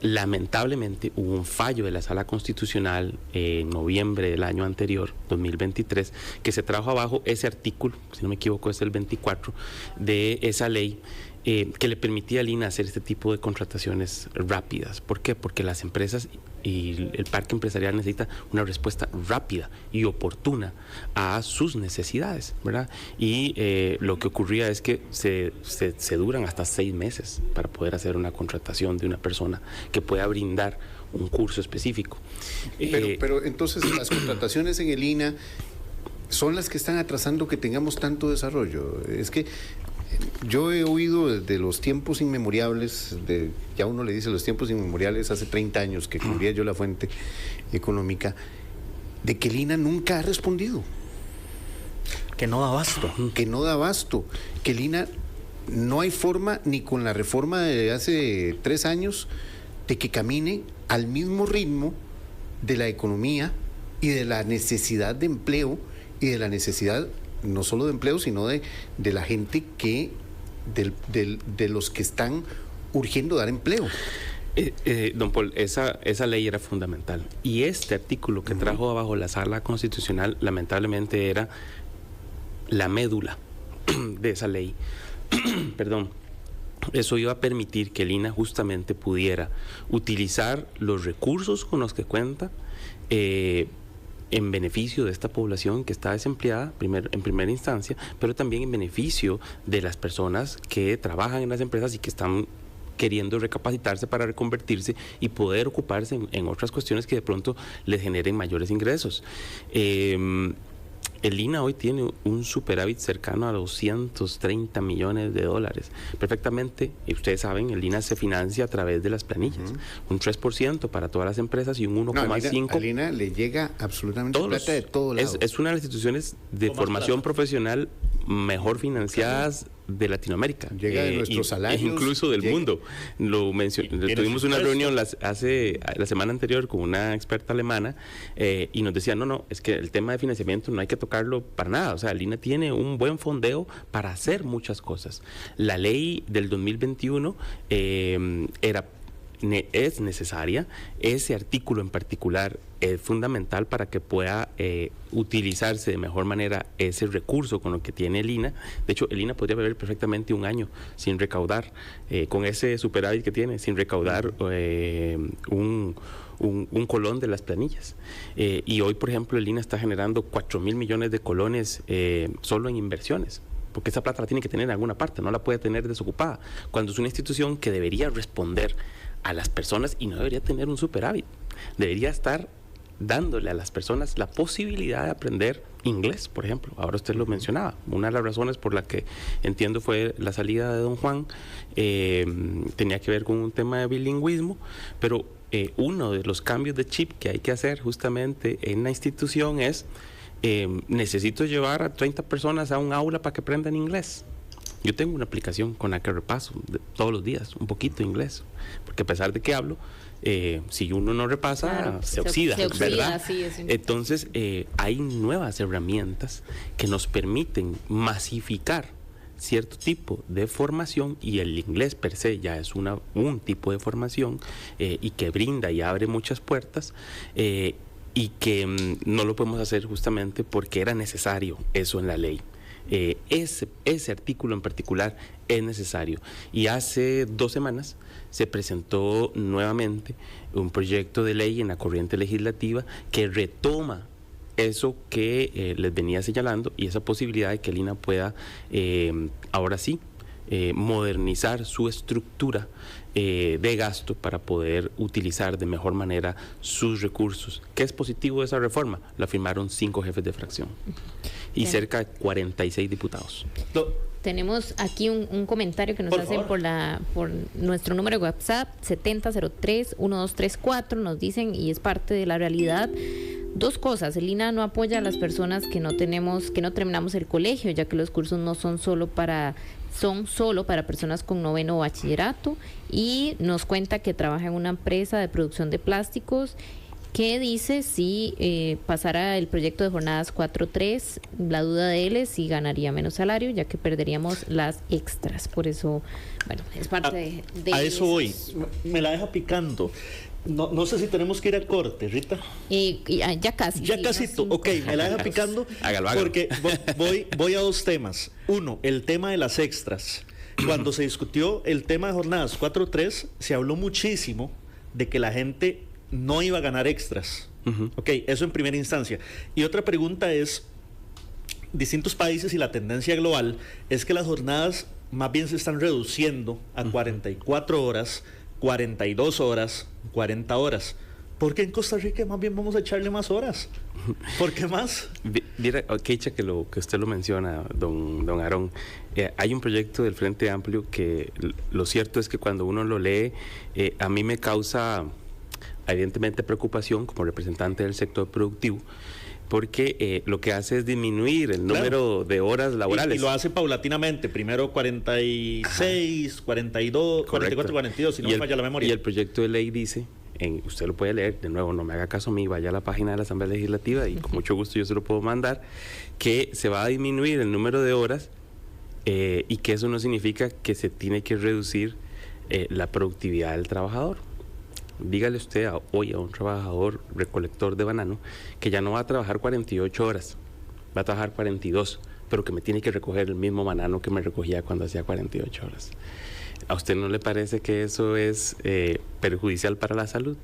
Lamentablemente hubo un fallo de la Sala Constitucional en noviembre del año anterior, 2023, que se trajo abajo ese artículo, si no me equivoco es el 24, de esa ley que le permitía al INAH hacer este tipo de contrataciones rápidas. ¿Por qué? Porque las empresas y el parque empresarial necesita una respuesta rápida y oportuna a sus necesidades, ¿verdad? Y lo que ocurría es que se duran hasta 6 meses para poder hacer una contratación de una persona que pueda brindar un curso específico. Pero entonces las contrataciones en el INAH son las que están atrasando que tengamos tanto desarrollo. Es que yo he oído desde los tiempos inmemoriales, ya uno le dice los tiempos inmemoriales, hace 30 años que cubría yo la fuente económica, de que el INAH nunca ha respondido. Que no da abasto. Que no da abasto. Que el INAH no hay forma, ni con la reforma de hace 3 años, de que camine al mismo ritmo de la economía y de la necesidad de empleo y de la necesidad no solo de empleo, sino de la gente que de los que están urgiendo dar empleo. Don Paul, esa ley era fundamental. Y este artículo que trajo abajo la Sala Constitucional, lamentablemente era la médula de esa ley. Perdón. Eso iba a permitir que el INAH justamente pudiera utilizar los recursos con los que cuenta en beneficio de esta población que está desempleada en primera instancia, pero también en beneficio de las personas que trabajan en las empresas y que están queriendo recapacitarse para reconvertirse y poder ocuparse en otras cuestiones que de pronto les generen mayores ingresos. El INAH hoy tiene un superávit cercano a los 230 millones de dólares. Perfectamente, y ustedes saben, el INAH se financia a través de las planillas. Un 3% para todas las empresas y un 1,5%. Al INAH le llega absolutamente plata de todo lado. Es una de las instituciones de formación profesional mejor financiadas de Latinoamérica. Llega de nuestros salarios. Incluso del mundo. Tuvimos una reunión la semana anterior con una experta alemana y nos decía, no, es que el tema de financiamiento no hay que tocarlo para nada. O sea, el INAH tiene un buen fondeo para hacer muchas cosas. La ley del 2021 es necesaria. Ese artículo en particular es fundamental para que pueda utilizarse de mejor manera ese recurso con lo que tiene el INAH. De hecho, el INAH podría beber perfectamente un año sin recaudar, con ese superávit que tiene, sin recaudar un colón de las planillas. Y hoy, por ejemplo, el INAH está generando 4,000 millones de colones solo en inversiones, porque esa plata la tiene que tener en alguna parte, no la puede tener desocupada, cuando es una institución que debería responder a las personas y no debería tener un superávit. Debería estar dándole a las personas la posibilidad de aprender inglés, por ejemplo. Ahora usted lo mencionaba. Una de las razones por la que entiendo fue la salida de don Juan tenía que ver con un tema de bilingüismo, pero uno de los cambios de chip que hay que hacer justamente en la institución es necesito llevar a 30 personas a un aula para que aprendan inglés. Yo tengo una aplicación con la que repaso todos los días un poquito de inglés, porque a pesar de que hablo, si uno no repasa, claro, se oxida, ¿verdad? Sí, entonces, hay nuevas herramientas que nos permiten masificar cierto tipo de formación, y el inglés per se ya es un tipo de formación y que brinda y abre muchas puertas, y que no lo podemos hacer justamente porque era necesario eso en la ley. Ese artículo en particular es necesario, y hace 2 semanas se presentó nuevamente un proyecto de ley en la corriente legislativa que retoma eso que les venía señalando, y esa posibilidad de que el INAH pueda ahora sí modernizar su estructura de gasto para poder utilizar de mejor manera sus recursos. ¿Qué es positivo de esa reforma? La firmaron 5 jefes de fracción y cerca de 46 diputados. Tenemos aquí un comentario que nos hacen por nuestro número de WhatsApp 7003-1234. Nos dicen, y es parte de la realidad, 2 cosas. El INAH no apoya a las personas que no terminamos el colegio, ya que los cursos no son solo para personas con 9º bachillerato, y nos cuenta que trabaja en una empresa de producción de plásticos que dice si pasara el proyecto de jornadas 4-3, la duda de él es si ganaría menos salario, ya que perderíamos las extras. Por eso, bueno, es parte de a eso voy. Me la deja picando. No sé si tenemos que ir a corte, Rita. Ya casi. Ya casi. Ok, me la deja picando. Hágalo. Porque voy a 2 temas. Uno, el tema de las extras. Cuando se discutió el tema de jornadas 4-3, se habló muchísimo de que la gente no iba a ganar extras. Ok, eso en primera instancia. Y otra pregunta es, distintos países y la tendencia global es que las jornadas más bien se están reduciendo a 44 horas, 42 horas, 40 horas. ¿Por qué en Costa Rica más bien vamos a echarle más horas? ¿Por qué más? Mira, que usted lo menciona, don Aarón. Hay un proyecto del Frente Amplio que lo cierto es que cuando uno lo lee, a mí me causa evidentemente preocupación como representante del sector productivo, porque lo que hace es disminuir el número de horas laborales. Y lo hace paulatinamente, primero 46, 42, 44, 42, si no me falla la memoria. Y el proyecto de ley dice, usted lo puede leer, de nuevo, no me haga caso a mí, vaya a la página de la Asamblea Legislativa y con mucho gusto yo se lo puedo mandar, que se va a disminuir el número de horas y que eso no significa que se tiene que reducir la productividad del trabajador. Dígale usted hoy a un trabajador recolector de banano que ya no va a trabajar 48 horas, va a trabajar 42, pero que me tiene que recoger el mismo banano que me recogía cuando hacía 48 horas. ¿A usted no le parece que eso es perjudicial para la salud?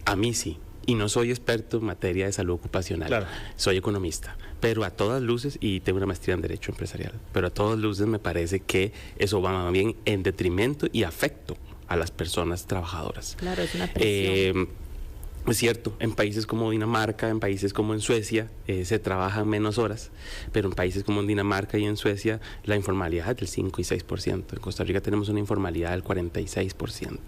A mí sí. Y no soy experto en materia de salud ocupacional, claro. Soy economista, pero a todas luces, y tengo una maestría en Derecho Empresarial, pero a todas luces me parece que eso va más bien en detrimento y afecto a las personas trabajadoras. Claro, es una presión. Es cierto, en países como Dinamarca, en países como en Suecia, se trabajan menos horas, pero en países como en Dinamarca y en Suecia la informalidad es del 5 y 6%. En Costa Rica tenemos una informalidad del 46%.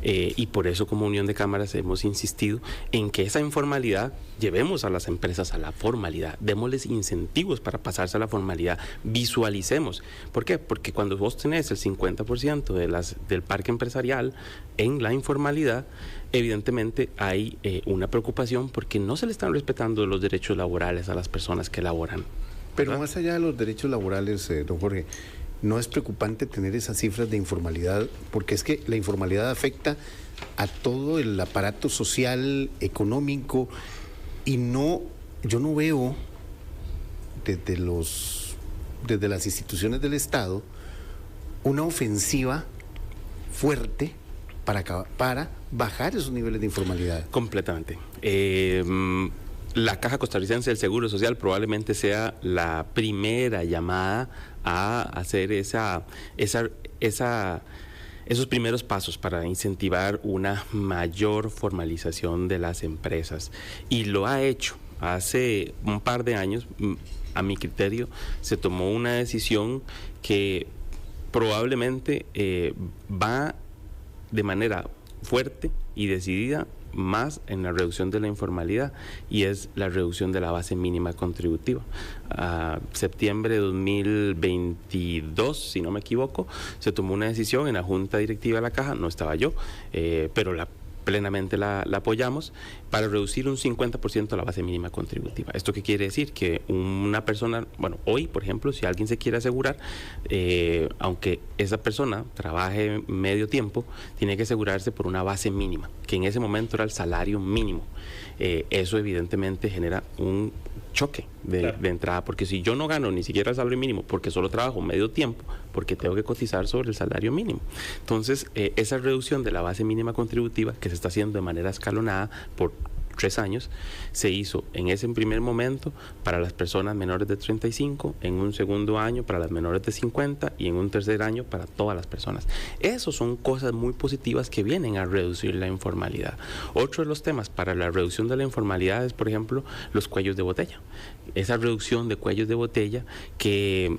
Y por eso como Unión de Cámaras hemos insistido en que esa informalidad llevemos a las empresas a la formalidad, démosles incentivos para pasarse a la formalidad, visualicemos. ¿Por qué? Porque cuando vos tenés el 50% del parque empresarial en la informalidad, evidentemente hay una preocupación porque no se le están respetando los derechos laborales a las personas que laboran. Pero más allá de los derechos laborales, don Jorge, ¿no es preocupante tener esas cifras de informalidad? Porque es que la informalidad afecta a todo el aparato social, económico, y yo no veo desde las instituciones del Estado una ofensiva fuerte para bajar esos niveles de informalidad. Completamente. La Caja Costarricense del Seguro Social probablemente sea la primera llamada a hacer esos primeros pasos para incentivar una mayor formalización de las empresas. Y lo ha hecho. Hace un par de años, a mi criterio, se tomó una decisión que probablemente va de manera fuerte y decidida más en la reducción de la informalidad, y es la reducción de la base mínima contributiva. Septiembre de 2022, si no me equivoco, se tomó una decisión en la Junta Directiva de la Caja, no estaba yo, pero plenamente la apoyamos, para reducir un 50% la base mínima contributiva. ¿Esto qué quiere decir? Que una persona, bueno, hoy, por ejemplo, si alguien se quiere asegurar, aunque esa persona trabaje medio tiempo, tiene que asegurarse por una base mínima, que en ese momento era el salario mínimo. Eso evidentemente genera un choque de entrada, porque si yo no gano ni siquiera el salario mínimo, porque solo trabajo medio tiempo, porque tengo que cotizar sobre el salario mínimo. Entonces, esa reducción de la base mínima contributiva, que se está haciendo de manera escalonada por 3 años, se hizo en ese primer momento para las personas menores de 35, en un segundo año para las menores de 50 y en un tercer año para todas las personas. Esos son cosas muy positivas que vienen a reducir la informalidad. Otro de los temas para la reducción de la informalidad es, por ejemplo, los cuellos de botella. Esa reducción de cuellos de botella que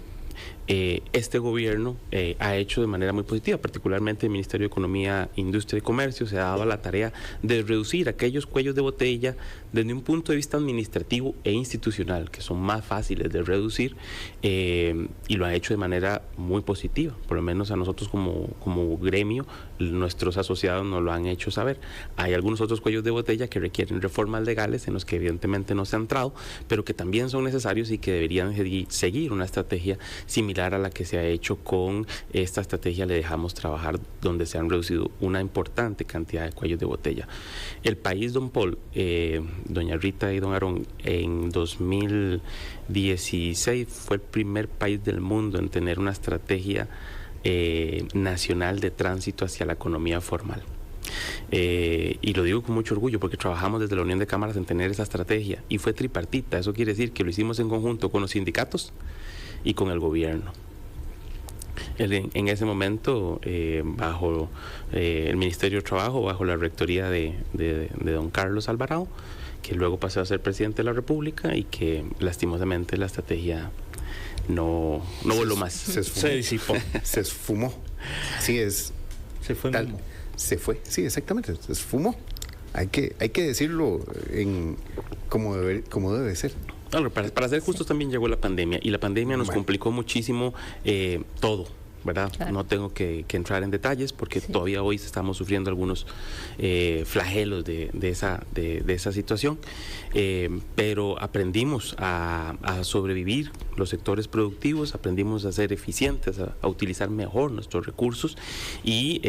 este gobierno ha hecho de manera muy positiva, particularmente el Ministerio de Economía, Industria y Comercio se ha dado la tarea de reducir aquellos cuellos de botella desde un punto de vista administrativo e institucional, que son más fáciles de reducir, y lo ha hecho de manera muy positiva, por lo menos a nosotros como gremio, nuestros asociados nos lo han hecho saber. Hay algunos otros cuellos de botella que requieren reformas legales en los que evidentemente no se ha entrado, pero que también son necesarios y que deberían seguir una estrategia similar a la que se ha hecho con esta estrategia. Le dejamos trabajar, donde se han reducido una importante cantidad de cuellos de botella. El país, don Paul, doña Rita y don Aarón, en 2016 fue el primer país del mundo en tener una estrategia nacional de tránsito hacia la economía formal. Y lo digo con mucho orgullo porque trabajamos desde la Unión de Cámaras en tener esa estrategia, y fue tripartita. Eso quiere decir que lo hicimos en conjunto con los sindicatos y con el gobierno. En ese momento, bajo el Ministerio de Trabajo, bajo la rectoría de don Carlos Alvarado, que luego pasó a ser presidente de la República, y que lastimosamente la estrategia no voló más. Se disipó. Se esfumó. Así es. Se fue. Se fue, sí, exactamente, se esfumó. Hay que decirlo como debe ser. Para ser justos, también llegó la pandemia, y la pandemia nos complicó muchísimo todo. ¿verdad? Claro. No tengo que entrar en detalles porque todavía hoy estamos sufriendo algunos flagelos de esa situación, pero aprendimos a sobrevivir los sectores productivos, aprendimos a ser eficientes, a utilizar mejor nuestros recursos y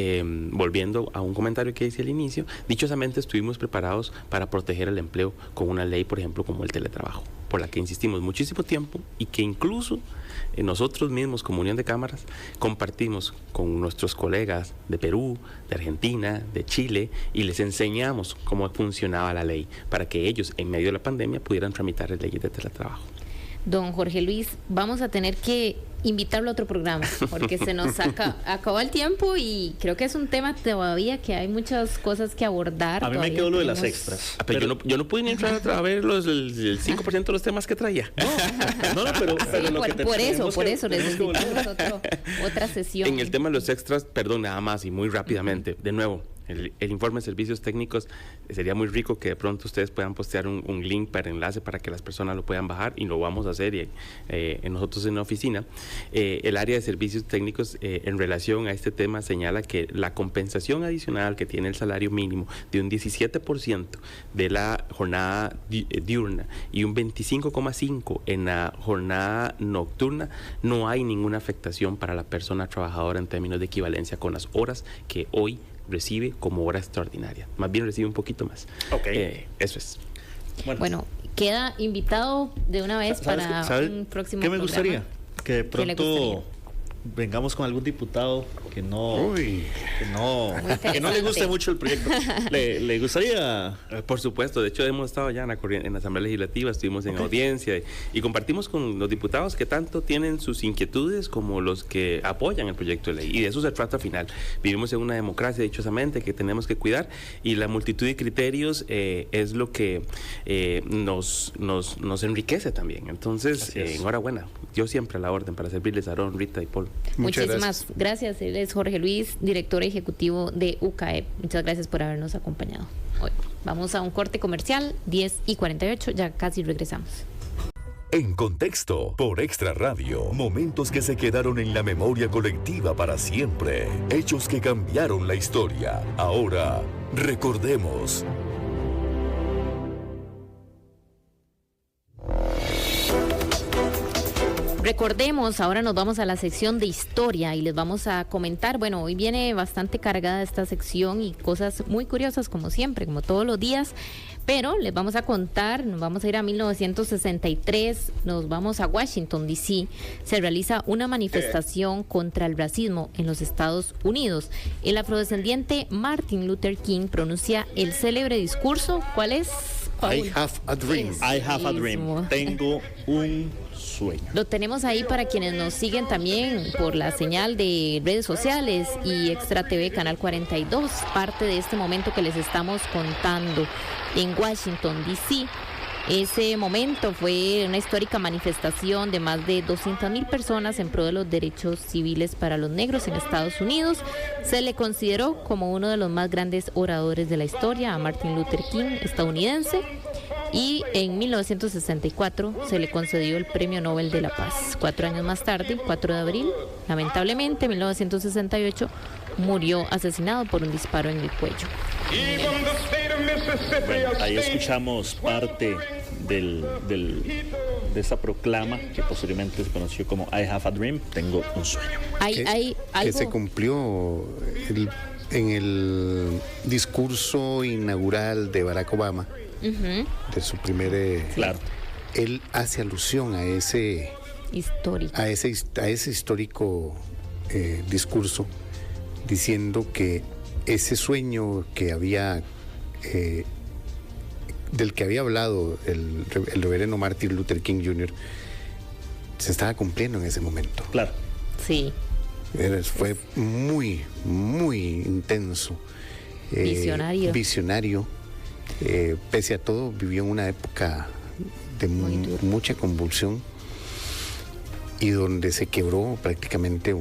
volviendo a un comentario que hice al inicio, dichosamente estuvimos preparados para proteger el empleo con una ley, por ejemplo, como el teletrabajo, por la que insistimos muchísimo tiempo y que incluso nosotros mismos como Unión de Cámaras compartimos con nuestros colegas de Perú, de Argentina, de Chile y les enseñamos cómo funcionaba la ley para que ellos en medio de la pandemia pudieran tramitar las leyes de teletrabajo. Don Jorge Luis, vamos a tener que invitarlo a otro programa porque se nos acabó el tiempo y creo que es un tema todavía que hay muchas cosas que abordar. A mí me quedó lo de las extras. Pero yo no pude ni entrar a ver el 5% de los temas que traía. No, pero lo que por eso necesitamos otra sesión. En el tema de los extras, perdón, nada más y muy rápidamente, de nuevo. El informe de servicios técnicos, sería muy rico que de pronto ustedes puedan postear un link para enlace para que las personas lo puedan bajar y lo vamos a hacer nosotros en la oficina. El área de servicios técnicos en relación a este tema señala que la compensación adicional que tiene el salario mínimo de un 17% de la jornada diurna y un 25,5% en la jornada nocturna, no hay ninguna afectación para la persona trabajadora en términos de equivalencia con las horas que hoy recibe como hora extraordinaria. Más bien recibe un poquito más. Eso es. Bueno, queda invitado de una vez para un próximo ¿qué me programa? gustaría? Que de pronto vengamos con algún diputado que no le guste mucho el proyecto. ¿Le gustaría? Por supuesto, de hecho hemos estado ya en la Asamblea Legislativa, estuvimos en audiencia y compartimos con los diputados que tanto tienen sus inquietudes como los que apoyan el proyecto de ley, y de eso se trata al final. Vivimos en una democracia dichosamente que tenemos que cuidar y la multitud de criterios es lo que nos enriquece también. Entonces, enhorabuena, yo siempre a la orden para servirles a Aarón, Rita y Paul. Muchísimas gracias. Él es Jorge Luis, director ejecutivo de UCAEP. Muchas gracias por habernos acompañado hoy. Vamos a un corte comercial, 10:48, ya casi regresamos. En Contexto, por Extra Radio, momentos que se quedaron en la memoria colectiva para siempre, hechos que cambiaron la historia. Ahora, recordemos. Recordemos, ahora nos vamos a la sección de historia y les vamos a comentar, bueno, hoy viene bastante cargada esta sección y cosas muy curiosas como siempre, como todos los días, pero les vamos a contar, nos vamos a ir a 1963, nos vamos a Washington, D.C., se realiza una manifestación contra el racismo en los Estados Unidos. El afrodescendiente Martin Luther King pronuncia el célebre discurso, ¿cuál es? I have a dream. I have a dream. Tengo un sueño. Lo tenemos ahí para quienes nos siguen también por la señal de redes sociales y Extra TV Canal 42, parte de este momento que les estamos contando en Washington, D.C. Ese momento fue una histórica manifestación de más de 200,000 personas en pro de los derechos civiles para los negros en Estados Unidos. Se le consideró como uno de los más grandes oradores de la historia a Martin Luther King, estadounidense, y en 1964 se le concedió el Premio Nobel de la Paz. 4 años más tarde, 4 de abril, lamentablemente, en 1968, murió asesinado por un disparo en el cuello. Bueno, ahí escuchamos parte de esta proclama que posteriormente se conoció como I have a dream, tengo un sueño. Hay algo que se cumplió en el discurso inaugural de Barack Obama, de su primer... Claro. Él hace alusión a ese histórico discurso, diciendo que ese sueño que había del que había hablado el reverendo Martin Luther King Jr. se estaba cumpliendo en ese momento. Claro. Sí. Fue muy, muy intenso. Visionario. Pese a todo, vivió en una época de mucha convulsión. y donde se quebró prácticamente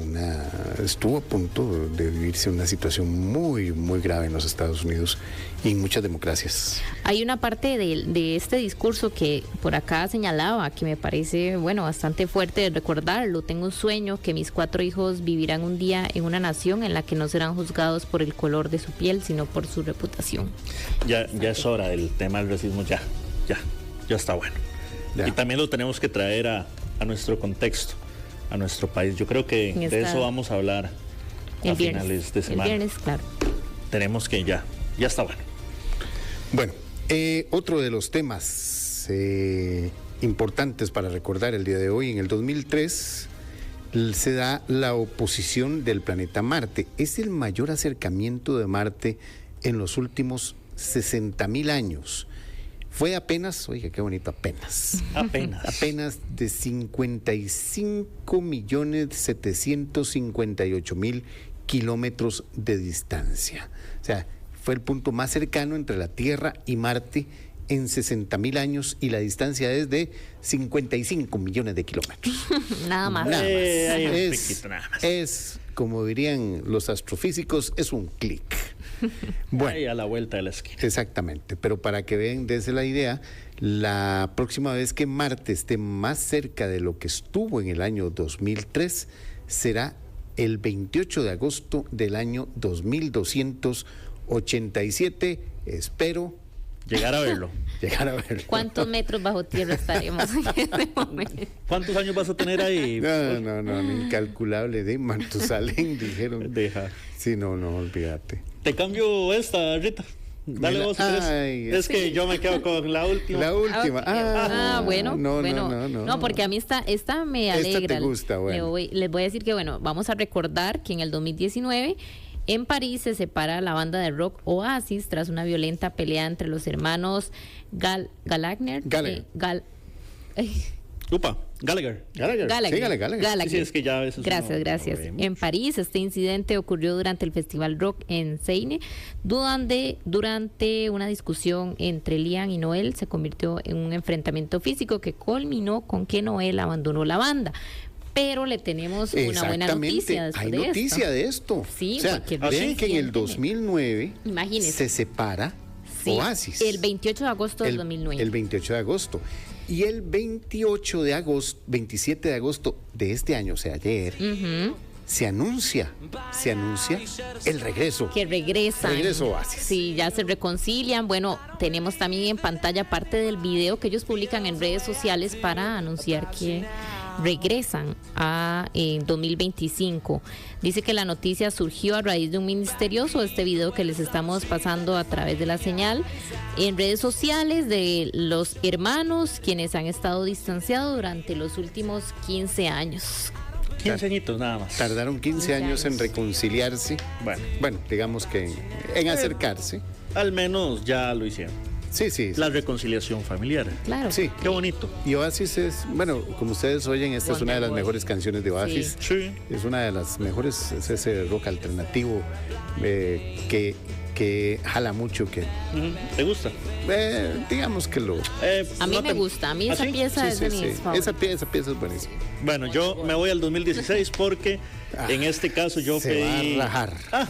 estuvo a punto de vivirse una situación muy, muy grave en los Estados Unidos y en muchas democracias. Hay una parte de este discurso que por acá señalaba, que me parece, bueno, bastante fuerte de recordarlo. Tengo un sueño que mis 4 hijos vivirán un día en una nación en la que no serán juzgados por el color de su piel, sino por su reputación. Ya es hora del tema del racismo, ya está bueno. Ya. Y también lo tenemos que traer a nuestro contexto, a nuestro país. Yo creo que de eso vamos a hablar a finales de semana. El viernes, claro. Tenemos que ya está bueno. Bueno, otro de los temas importantes para recordar el día de hoy, en el 2003 se da la oposición del planeta Marte. Es el mayor acercamiento de Marte en los últimos 60.000 años. Fue apenas, oiga, qué bonito, apenas de 55.758.000 kilómetros de distancia. O sea, fue el punto más cercano entre la Tierra y Marte en 60.000 años y la distancia es de 55 millones de kilómetros. Nada más. Es, como dirían los astrofísicos, es un clic. Bueno, ahí a la vuelta de la esquina. Exactamente, pero para que vean desde la idea, la próxima vez que Marte esté más cerca de lo que estuvo en el año 2003 será el 28 de agosto del año 2287. Espero llegar a verlo. ¿Cuántos metros bajo tierra estaremos en este momento? ¿Cuántos años vas a tener ahí? No, incalculable. De Matusalén, dijeron. Deja. Sí, no, olvídate. Te cambio esta, Rita. Dale vos. Es que yo me quedo con la última. La última. Bueno. No, porque a mí esta me alegra. Esta te gusta, bueno. Les voy a decir que, bueno, vamos a recordar que en el 2019 en París se separa la banda de rock Oasis tras una violenta pelea entre los hermanos Gallagher. Gallagher. Sí, es que ya a veces Gracias. En París, este incidente ocurrió durante el Festival Rock en Seine, durante una discusión entre Liam y Noel se convirtió en un enfrentamiento físico que culminó con que Noel abandonó la banda. Pero le tenemos una buena noticia Hay noticia de esto. Sí, o sea, vean que en el 2009 se separa Oasis. El 28 de agosto del 2009. El 28 de agosto. Y el 27 de agosto de este año, o sea, ayer, se anuncia el regreso. Que regresan. Regreso Oasis. Sí, ya se reconcilian. Bueno, tenemos también en pantalla parte del video que ellos publican en redes sociales para anunciar que regresan en 2025. Dice que la noticia surgió a raíz de un misterioso video que les estamos pasando a través de la señal en redes sociales de los hermanos quienes han estado distanciados durante los últimos 15 años. 15 añitos nada más. Tardaron 15 años en reconciliarse. Bueno, digamos que en acercarse. Al menos ya lo hicieron. Sí. La reconciliación familiar. Claro. Sí. Qué bonito. Y Oasis es, bueno, como ustedes oyen, esta es una de las mejores canciones de Oasis. Sí. Es una de las mejores, es ese rock alternativo que jala mucho. ¿Te gusta? Digamos que lo... a mí me gusta, a mí esa pieza es de mis favoritas. Esa pieza es buenísima. Bueno, yo me voy al 2016 porque en este caso yo se pedí... va a rajar.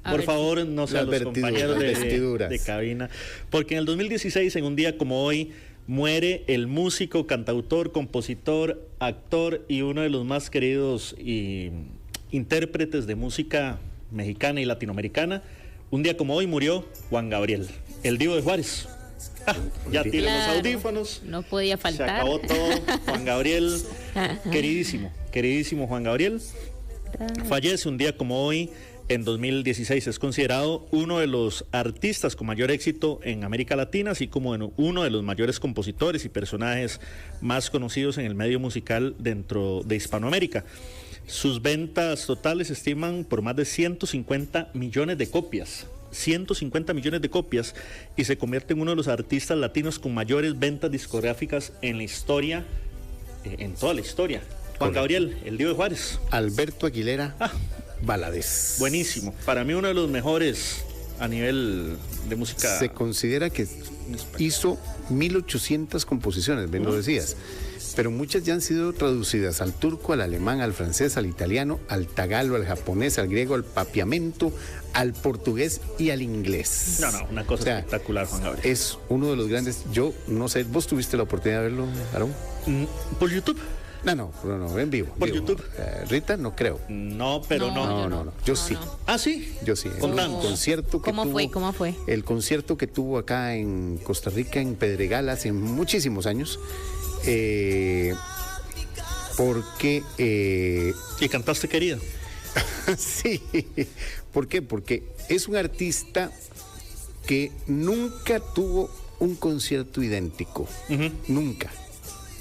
Por favor, no sean los compañeros de cabina. Porque en el 2016, en un día como hoy, muere el músico, cantautor, compositor, actor y uno de los más queridos intérpretes de música mexicana y latinoamericana. Un día como hoy murió Juan Gabriel, el Divo de Juárez. Ya tiene los audífonos. No podía faltar. Se acabó todo. Juan Gabriel, queridísimo Juan Gabriel, fallece un día como hoy. En 2016 es considerado uno de los artistas con mayor éxito en América Latina, así como uno de los mayores compositores y personajes más conocidos en el medio musical dentro de Hispanoamérica. Sus ventas totales se estiman por más de 150 millones de copias. 150 millones de copias y se convierte en uno de los artistas latinos con mayores ventas discográficas en la historia, en toda la historia. Juan Gabriel, el Divo de Juárez. Alberto Aguilera. Valadez. Buenísimo. Para mí uno de los mejores a nivel de música. Se considera que hizo 1800 composiciones, bien lo decías, pero muchas ya han sido traducidas al turco, al alemán, al francés, al italiano, al tagalo, al japonés, al griego, al papiamento, al portugués y al inglés. No, una cosa espectacular, Juan Gabriel. Es uno de los grandes. Yo no sé, ¿vos tuviste la oportunidad de verlo, Aarón? ¿Por YouTube? No, en vivo. ¿Por YouTube? Rita, no creo. No, pero No. Yo sí. ¿Ah, sí? Yo sí. Contanos. El concierto que ¿Cómo fue? El concierto que tuvo acá en Costa Rica, en Pedregal, hace muchísimos años. Porque... ¿Y cantaste, querida? Sí. ¿Por qué? Porque es un artista que nunca tuvo un concierto idéntico. Nunca.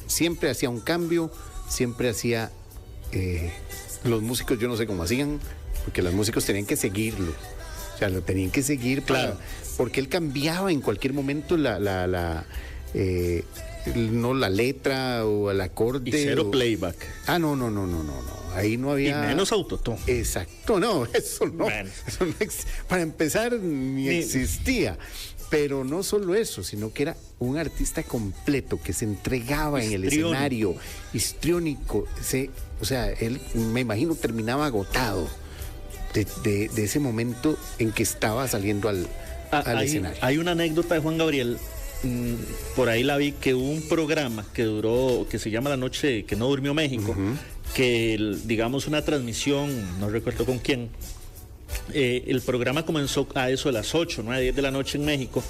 Siempre hacía un cambio, siempre hacía... los músicos, yo no sé cómo hacían, porque los músicos tenían que seguirlo. O sea, lo tenían que seguir claro. Porque él cambiaba en cualquier momento no la letra o el acorde. Y cero playback. No. Ahí no había... Y menos autotune. Exacto, no, eso no. Para empezar, ni existía. Pero no solo eso, sino que era un artista completo que se entregaba en el escenario, histriónico. O sea, él, me imagino, terminaba agotado de ese momento en que estaba saliendo al escenario. Hay una anécdota de Juan Gabriel, por ahí la vi, que hubo un programa que se llama La Noche que no durmió México, que digamos una transmisión, no recuerdo con quién. El programa comenzó a eso de las 8, 9, 10 de la noche en México,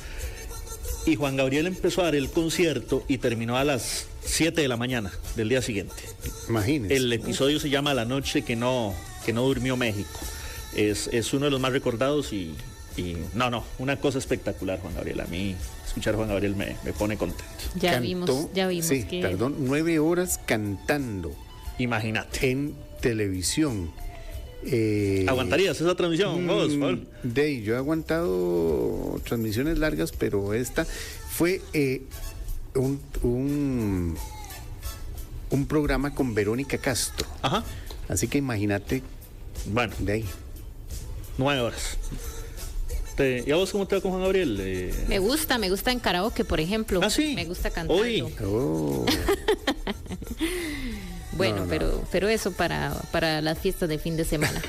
y Juan Gabriel empezó a dar el concierto y terminó a las 7 de la mañana del día siguiente. Imagínense. El episodio se llama La Noche que no durmió México. Es uno de los más recordados y una cosa espectacular, Juan Gabriel. A mí escuchar a Juan Gabriel me pone contento. Ya vimos sí, que... 9 horas cantando. Imagínate. En televisión. ¿Aguantarías esa transmisión vos, Paul? Yo he aguantado transmisiones largas, pero esta fue un programa con Verónica Castro. Ajá. Así que imagínate. Bueno. De ahí. 9 horas. ¿Y a vos cómo te va con Juan Gabriel? Me gusta en karaoke, por ejemplo. ¿Ah, sí? Me gusta cantando. Uy. Oh. Bueno, pero eso para las fiestas de fin de semana.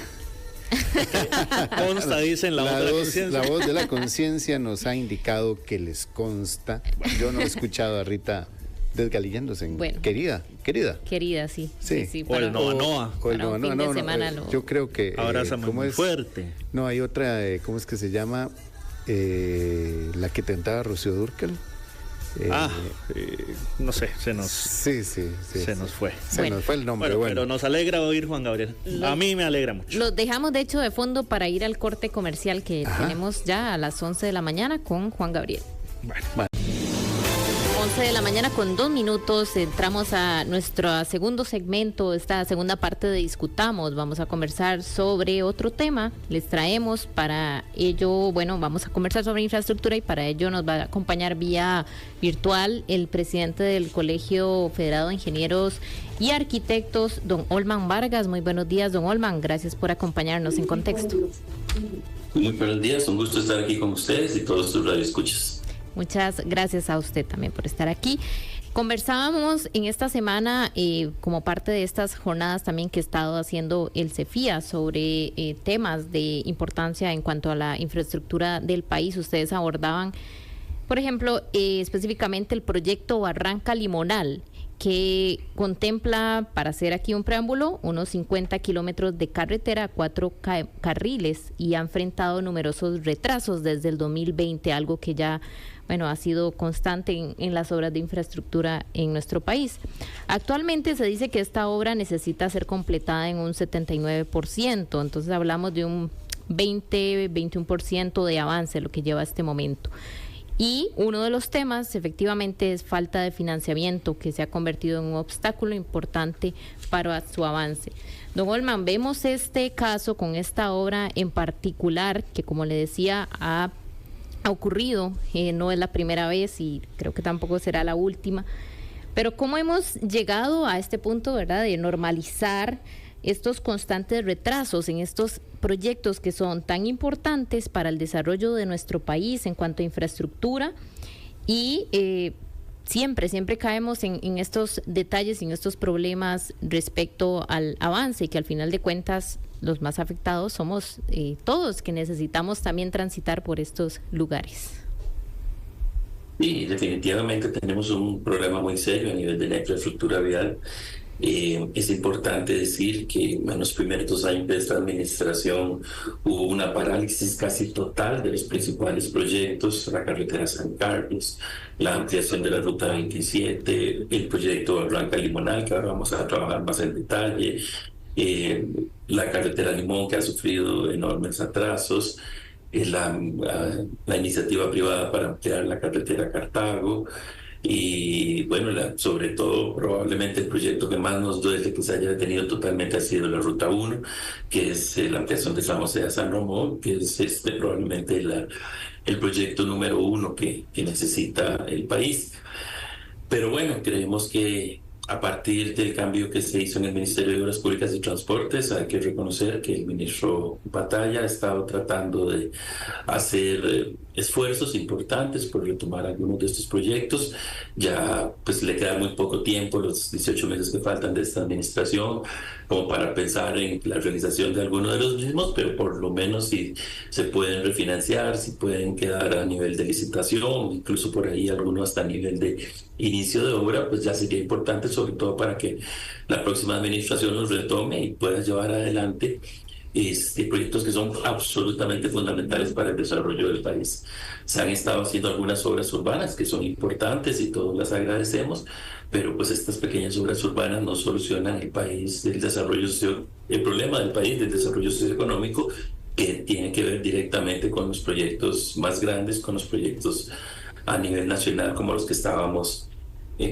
Consta, dicen la voz de la conciencia. La voz de la conciencia nos ha indicado que les consta. Yo no he escuchado a Rita desgalillándose. Bueno. Querida. Querida, sí. O el Noa Noa. Para un fin de semana yo creo que... Abrázame muy fuerte. No, hay otra, ¿cómo es que se llama? La que cantaba Rocío Dúrcal. No sé, se nos fue. Nos fue el nombre. Bueno, pero nos alegra oír Juan Gabriel. A mí me alegra mucho. Los dejamos, de hecho, de fondo para ir al corte comercial que tenemos ya a las 11 de la mañana con Juan Gabriel. Bueno. 11 de la mañana con 2 minutos, entramos a nuestro segundo segmento, esta segunda parte de Discutamos. Vamos a conversar sobre otro tema, les traemos para ello, vamos a conversar sobre infraestructura y para ello nos va a acompañar vía virtual el presidente del Colegio Federado de Ingenieros y Arquitectos, don Olman Vargas. Muy buenos días, don Olman, gracias por acompañarnos en Contexto. Muy buenos días, un gusto estar aquí con ustedes y todos tus radioescuchas. Muchas gracias a usted también por estar aquí. Conversábamos en esta semana, como parte de estas jornadas también que ha estado haciendo el CEFIA sobre temas de importancia en cuanto a la infraestructura del país. Ustedes abordaban, por ejemplo, específicamente el proyecto Barranca Limonal, que contempla, para hacer aquí un preámbulo, unos 50 kilómetros de carretera a 4 carriles y ha enfrentado numerosos retrasos desde el 2020, algo que ya ha sido constante en las obras de infraestructura en nuestro país. Actualmente se dice que esta obra necesita ser completada en un 79%, entonces hablamos de un 20-21% de avance, lo que lleva a este momento. Y uno de los temas, efectivamente, es falta de financiamiento, que se ha convertido en un obstáculo importante para su avance. Don Olman, vemos este caso con esta obra en particular, que como le decía, ha ocurrido, no es la primera vez y creo que tampoco será la última. Pero ¿cómo hemos llegado a este punto, verdad, de normalizar estos constantes retrasos en estos proyectos que son tan importantes para el desarrollo de nuestro país en cuanto a infraestructura y siempre caemos en estos detalles y en estos problemas respecto al avance, y que al final de cuentas los más afectados somos todos, que necesitamos también transitar por estos lugares. Sí, definitivamente tenemos un problema muy serio a nivel de la infraestructura vial. Es importante decir que en los primeros 2 años de esta administración hubo una parálisis casi total de los principales proyectos: la carretera San Carlos, la ampliación de la ruta 27, el proyecto Barranca-Limonal, que ahora vamos a trabajar más en detalle, la carretera Limón, que ha sufrido enormes atrasos, la iniciativa privada para ampliar la carretera Cartago. Y bueno, sobre todo probablemente el proyecto que más nos duele que se haya detenido totalmente ha sido la Ruta 1, que es la ampliación de San José a San Ramón, que es probablemente el proyecto número 1 que necesita el país. Pero bueno, creemos que a partir del cambio que se hizo en el Ministerio de Obras Públicas y Transportes, hay que reconocer que el ministro Batalla ha estado tratando de hacer esfuerzos importantes por retomar algunos de estos proyectos. Ya pues le queda muy poco tiempo, los 18 meses que faltan de esta administración, como para pensar en la realización de algunos de los mismos, pero por lo menos si se pueden refinanciar, si pueden quedar a nivel de licitación, incluso por ahí algunos hasta a nivel de inicio de obra, pues ya sería importante, sobre todo para que la próxima administración los retome y pueda llevar adelante proyectos que son absolutamente fundamentales para el desarrollo del país. Se han estado haciendo algunas obras urbanas que son importantes y todos las agradecemos, pero pues estas pequeñas obras urbanas no solucionan el problema del país del desarrollo socioeconómico, que tiene que ver directamente con los proyectos más grandes, con los proyectos a nivel nacional como los que estábamos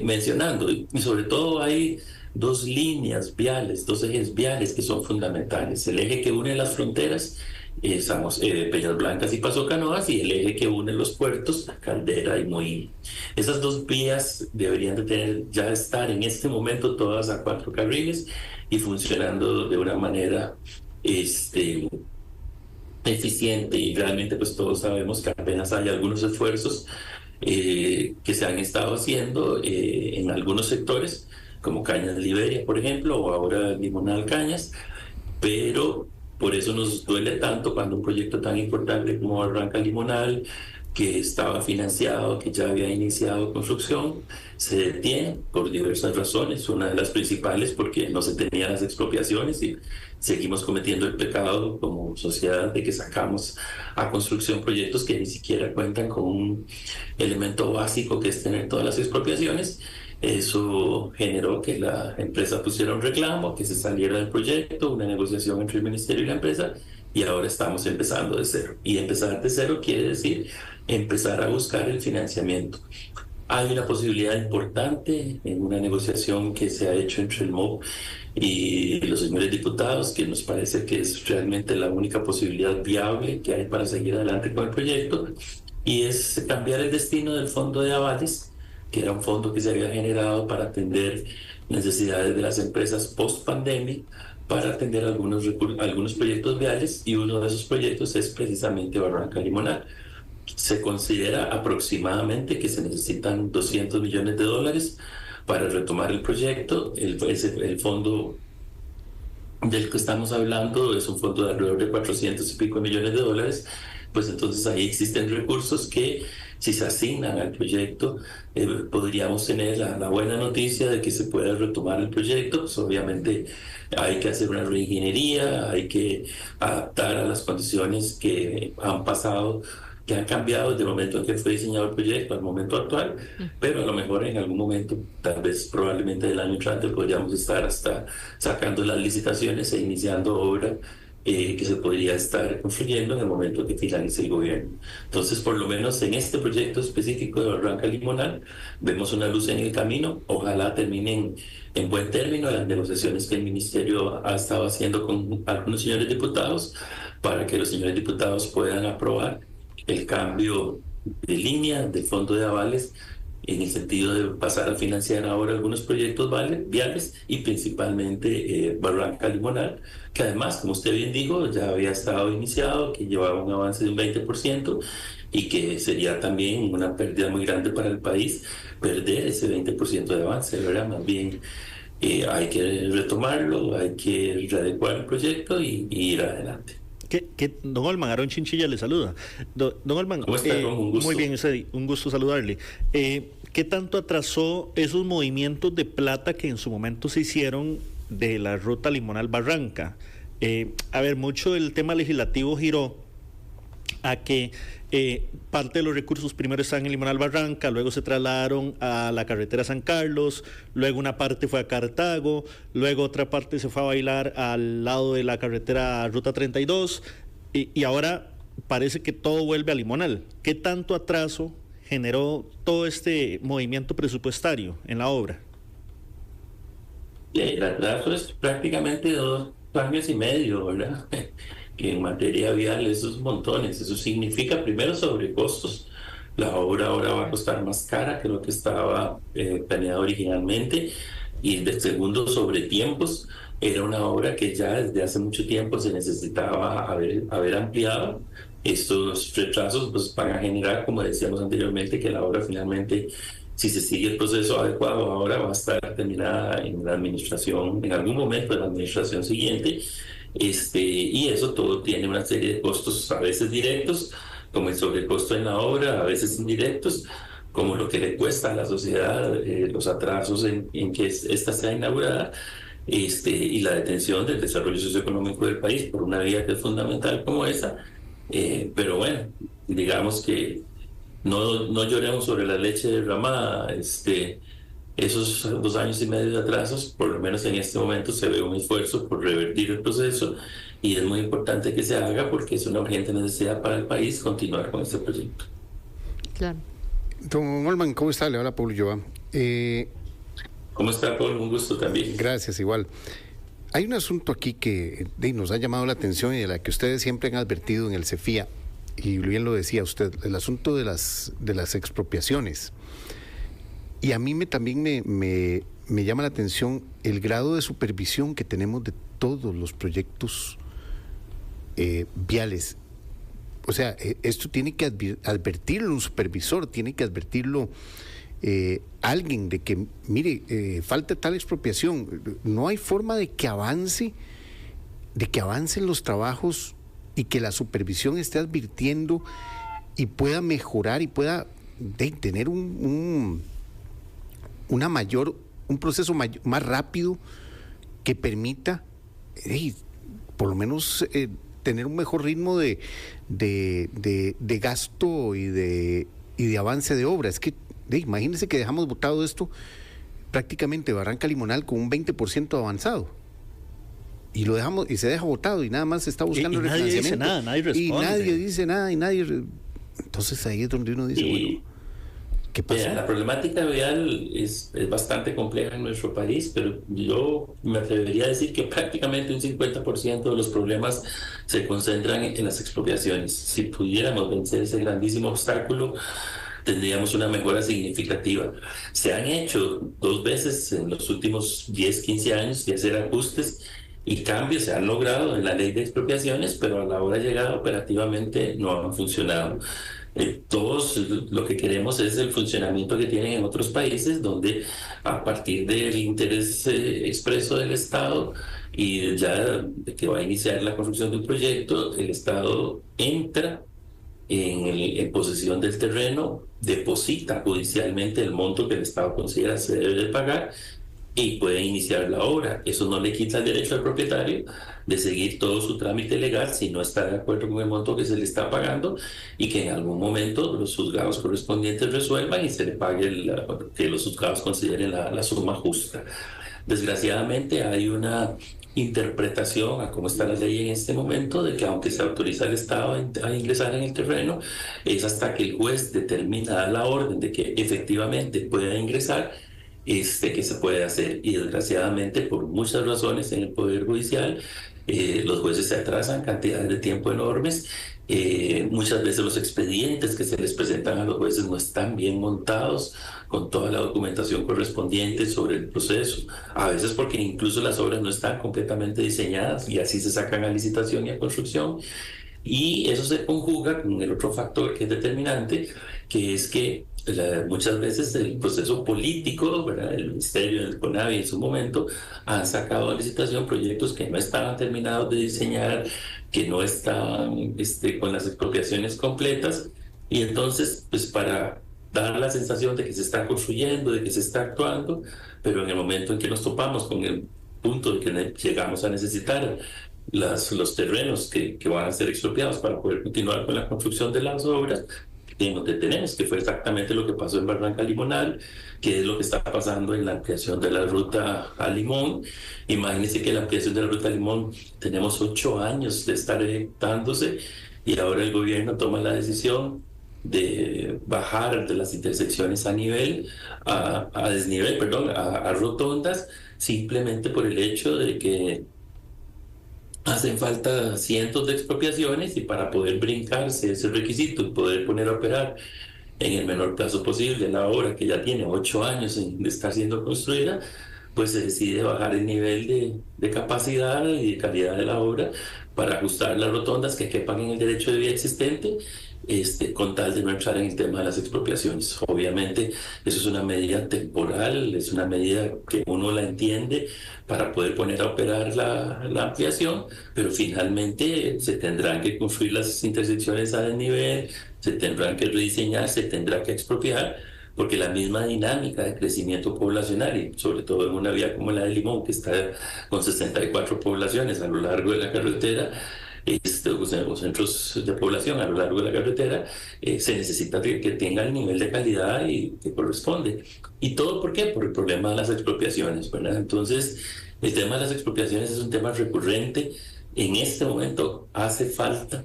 mencionando. Y sobre todo hay 2 líneas viales, 2 ejes viales que son fundamentales: el eje que une las fronteras, Peñas Blancas y Paso Canoas, y el eje que une los puertos, Caldera y Moín. Esas 2 vías deberían de ya estar en este momento todas a 4 carriles y funcionando de una manera eficiente, y realmente pues todos sabemos que apenas hay algunos esfuerzos que se han estado haciendo en algunos sectores, como Cañas Liberia, por ejemplo, o ahora Limonal Cañas, pero por eso nos duele tanto cuando un proyecto tan importante como Barranca Limonal, que estaba financiado, que ya había iniciado construcción, se detiene por diversas razones. Una de las principales porque no se tenían las expropiaciones y seguimos cometiendo el pecado como sociedad de que sacamos a construcción proyectos que ni siquiera cuentan con un elemento básico, que es tener todas las expropiaciones. Eso generó que la empresa pusiera un reclamo, que se saliera del proyecto, una negociación entre el ministerio y la empresa, y ahora estamos empezando de cero. Y empezar de cero quiere decir empezar a buscar el financiamiento. Hay una posibilidad importante en una negociación que se ha hecho entre el MOB y los señores diputados, que nos parece que es realmente la única posibilidad viable que hay para seguir adelante con el proyecto, y es cambiar el destino del fondo de avales, que era un fondo que se había generado para atender necesidades de las empresas post-pandemia, para atender algunos proyectos viales, y uno de esos proyectos es precisamente Barranca Limonal. Se considera aproximadamente que se necesitan $200 millones para retomar el proyecto. El fondo del que estamos hablando es un fondo de alrededor de 400 y pico millones de dólares. Pues entonces ahí existen recursos que, si se asignan al proyecto, podríamos tener la buena noticia de que se pueda retomar el proyecto. Pues obviamente hay que hacer una reingeniería, hay que adaptar a las condiciones que han pasado, que han cambiado desde el momento en que fue diseñado el proyecto al momento actual, pero a lo mejor en algún momento, tal vez probablemente del año entrante, podríamos estar hasta sacando las licitaciones e iniciando obra que se podría estar construyendo en el momento que finalice el gobierno. Entonces, por lo menos en este proyecto específico de Barranca Limonal, vemos una luz en el camino. Ojalá terminen en buen término las negociaciones que el ministerio ha estado haciendo con algunos señores diputados, para que los señores diputados puedan aprobar el cambio de línea del fondo de avales en el sentido de pasar a financiar ahora algunos proyectos viales y principalmente Barranca Limonal, que además, como usted bien dijo, ya había estado iniciado, que llevaba un avance de un 20% y que sería también una pérdida muy grande para el país perder ese 20% de avance, ¿verdad? Más bien hay que retomarlo, hay que readecuar el proyecto y ir adelante. Don Olman, Aarón Chinchilla le saluda. Don Olman, ¿cómo está? Un gusto. Muy bien, un gusto saludarle. ¿Qué tanto atrasó esos movimientos de plata que en su momento se hicieron de la ruta Limonal Barranca? A ver, mucho del tema legislativo giró a que parte de los recursos primero estaban en Limonal Barranca, luego se trasladaron a la carretera San Carlos, luego una parte fue a Cartago, luego otra parte se fue a bailar al lado de la carretera Ruta 32 y ahora parece que todo vuelve a Limonal. ¿Qué tanto atraso generó todo este movimiento presupuestario en la obra? El atraso es prácticamente 2 años y medio, ¿verdad? Que en materia vial esos montones, eso significa primero sobrecostos. La obra ahora va a costar más cara que lo que estaba planeado originalmente, y de segundo, sobre tiempos. Era una obra que ya desde hace mucho tiempo se necesitaba haber ampliado. Estos retrasos pues van a generar, como decíamos anteriormente, que la obra finalmente, si se sigue el proceso adecuado, ahora va a estar terminada en la administración, en algún momento de la administración siguiente. Y eso todo tiene una serie de costos, a veces directos, como el sobrecosto en la obra, a veces indirectos, como lo que le cuesta a la sociedad los atrasos en que esta sea inaugurada, y la detención del desarrollo socioeconómico del país por una vía que es fundamental como esa. Pero bueno, digamos que no lloremos sobre la leche derramada. Esos 2 años y medio de atrasos, por lo menos en este momento se ve un esfuerzo por revertir el proceso, y es muy importante que se haga porque es una urgente necesidad para el país continuar con este proyecto. Claro. Don Olman, ¿cómo está? Le habla Paul Ulloa. ¿Cómo está, Paul? Un gusto también. Gracias, igual. Hay un asunto aquí que nos ha llamado la atención y de la que ustedes siempre han advertido en el CEFIA, y bien lo decía usted, el asunto de las expropiaciones. Y a mí también me llama la atención el grado de supervisión que tenemos de todos los proyectos viales. O sea, esto tiene que advertirlo un supervisor, tiene que advertirlo alguien de que, mire, falta tal expropiación. No hay forma de que avancen los trabajos y que la supervisión esté advirtiendo y pueda mejorar y pueda tener un proceso más rápido que permita por lo menos tener un mejor ritmo de gasto y de avance de obra. Es que imagínense que dejamos botado esto, prácticamente Barranca Limonal con un 20% avanzado, y lo dejamos y se deja botado y nada más se está buscando refinanciamiento. Nadie responde. Y nadie dice nada entonces ahí es donde uno dice, bueno, ¿qué pasa? La problemática vial es bastante compleja en nuestro país, pero yo me atrevería a decir que prácticamente un 50% de los problemas se concentran en las expropiaciones. Si pudiéramos vencer ese grandísimo obstáculo, tendríamos una mejora significativa. Se han hecho 2 veces en los últimos 10, 15 años de hacer ajustes y cambios, se han logrado en la ley de expropiaciones, pero a la hora de llegar operativamente no han funcionado. Todos lo que queremos es el funcionamiento que tienen en otros países, donde a partir del interés expreso del Estado y ya de que va a iniciar la construcción de un proyecto, el Estado entra en posesión del terreno, deposita judicialmente el monto que el Estado considera se debe de pagar y puede iniciar la obra. Eso no le quita el derecho al propietario de seguir todo su trámite legal si no está de acuerdo con el monto que se le está pagando, y que en algún momento los juzgados correspondientes resuelvan y se le pague que los juzgados consideren la suma justa. Desgraciadamente hay una interpretación a cómo está la ley en este momento, de que aunque se autoriza al Estado a ingresar en el terreno, es hasta que el juez determina la orden de que efectivamente pueda ingresar que se puede hacer. Y desgraciadamente, por muchas razones en el Poder Judicial, los jueces se atrasan cantidades de tiempo enormes. Muchas veces los expedientes que se les presentan a los jueces no están bien montados con toda la documentación correspondiente sobre el proceso. A veces porque incluso las obras no están completamente diseñadas y así se sacan a licitación y a construcción. Y eso se conjuga con el otro factor que es determinante, que es que muchas veces el proceso político, ¿verdad? El Ministerio del CONAVI en su momento han sacado a licitación proyectos que no estaban terminados de diseñar, que no estaban con las expropiaciones completas, y entonces pues para dar la sensación de que se está construyendo, de que se está actuando, pero en el momento en que nos topamos con el punto de que llegamos a necesitar los terrenos que van a ser expropiados para poder continuar con la construcción de las obras, que nos detenemos, que fue exactamente lo que pasó en Barranca Limonal, que es lo que está pasando en la ampliación de la ruta a Limón. Imagínense que la ampliación de la ruta a Limón tenemos 8 años de estar ejecutándose y ahora el gobierno toma la decisión de bajar de las intersecciones a desnivel, perdón, a rotondas, simplemente por el hecho de que hacen falta cientos de expropiaciones y para poder brincarse ese requisito y poder poner a operar en el menor plazo posible la obra que ya tiene 8 años de estar siendo construida, pues se decide bajar el nivel de capacidad y de calidad de la obra para ajustar las rotondas que quepan en el derecho de vía existente, con tal de no entrar en el tema de las expropiaciones. Obviamente eso es una medida temporal, es una medida que uno la entiende para poder poner a operar la ampliación, pero finalmente se tendrán que construir las intersecciones a desnivel, se tendrán que rediseñar, se tendrá que expropiar, porque la misma dinámica de crecimiento poblacional, y sobre todo en una vía como la de Limón, que está con 64 poblaciones a lo largo de la carretera, o centros de población a lo largo de la carretera, se necesita que tenga el nivel de calidad y que corresponde. ¿Y todo por qué? Por el problema de las expropiaciones, ¿verdad? Entonces, el tema de las expropiaciones es un tema recurrente. En este momento hace falta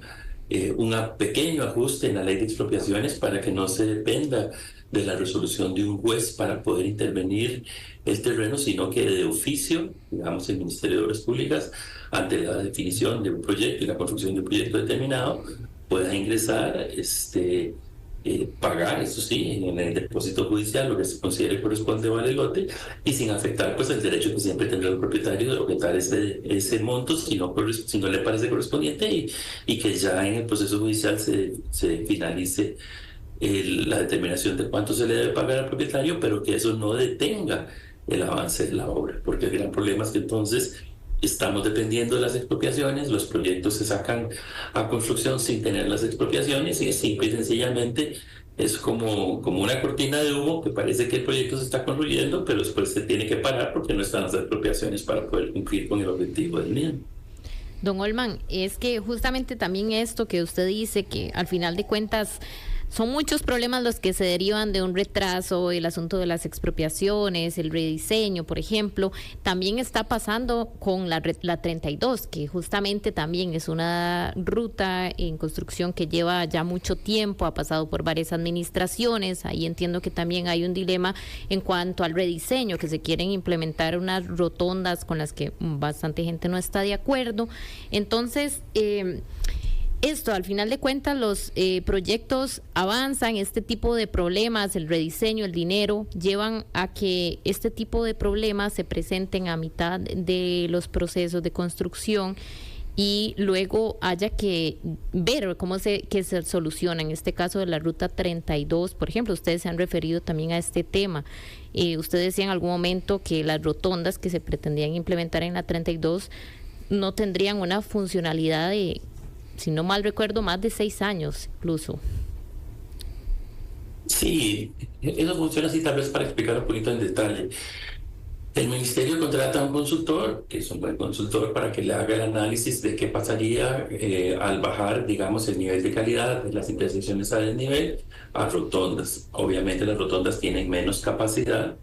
un pequeño ajuste en la ley de expropiaciones para que no se dependa de la resolución de un juez para poder intervenir el terreno, sino que de oficio, digamos, el Ministerio de Obras Públicas, ante la definición de un proyecto y la construcción de un proyecto determinado, pueda ingresar, pagar, eso sí, en el depósito judicial lo que se considere corresponde vale lote, y sin afectar pues el derecho que siempre tendrá el propietario de objetar ese monto si no le parece correspondiente, y que ya en el proceso judicial se finalice la determinación de cuánto se le debe pagar al propietario, pero que eso no detenga el avance de la obra, porque el gran problema es que entonces estamos dependiendo de las expropiaciones, los proyectos se sacan a construcción sin tener las expropiaciones, y simple y sencillamente es como una cortina de humo que parece que el proyecto se está construyendo, pero después se tiene que parar porque no están las expropiaciones para poder cumplir con el objetivo del mismo. Don Olman, es que justamente también esto que usted dice, que al final de cuentas son muchos problemas los que se derivan de un retraso, el asunto de las expropiaciones, el rediseño, por ejemplo. También está pasando con la 32, que justamente también es una ruta en construcción que lleva ya mucho tiempo, ha pasado por varias administraciones. Ahí entiendo que también hay un dilema en cuanto al rediseño, que se quieren implementar unas rotondas con las que bastante gente no está de acuerdo. Entonces, esto, al final de cuentas, los proyectos avanzan, este tipo de problemas, el rediseño, el dinero, llevan a que este tipo de problemas se presenten a mitad de los procesos de construcción y luego haya que ver cómo se soluciona. En este caso de la ruta 32, por ejemplo, ustedes se han referido también a este tema. Usted decía en algún momento que las rotondas que se pretendían implementar en la 32 no tendrían una funcionalidad de, si no mal recuerdo, más de 6 años incluso. Sí, eso funciona así, tal vez para explicar un poquito en detalle. El ministerio contrata a un consultor, que es un buen consultor, para que le haga el análisis de qué pasaría al bajar, digamos, el nivel de calidad de las intersecciones a desnivel a rotondas. Obviamente las rotondas tienen menos capacidad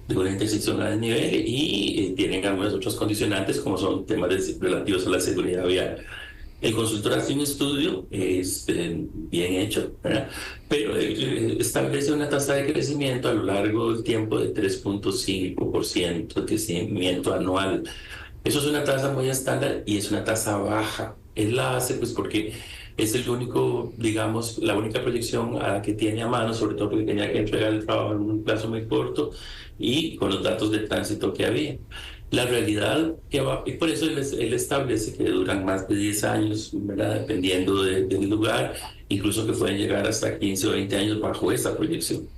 de una intersección a desnivel y tienen algunas otras condicionantes, como son temas relativos a la seguridad vial. El consultor hace un estudio bien hecho, ¿verdad? Pero establece una tasa de crecimiento a lo largo del tiempo de 3.5% de crecimiento anual. Eso es una tasa muy estándar y es una tasa baja. Él la hace pues porque es el único, digamos, la única proyección a la que tiene a mano, sobre todo porque tenía que entregar el trabajo en un plazo muy corto y con los datos de tránsito que había. La realidad que va, y por eso él establece que duran más de 10 años, ¿verdad? Dependiendo del lugar, incluso que pueden llegar hasta 15 o 20 años bajo esa proyección.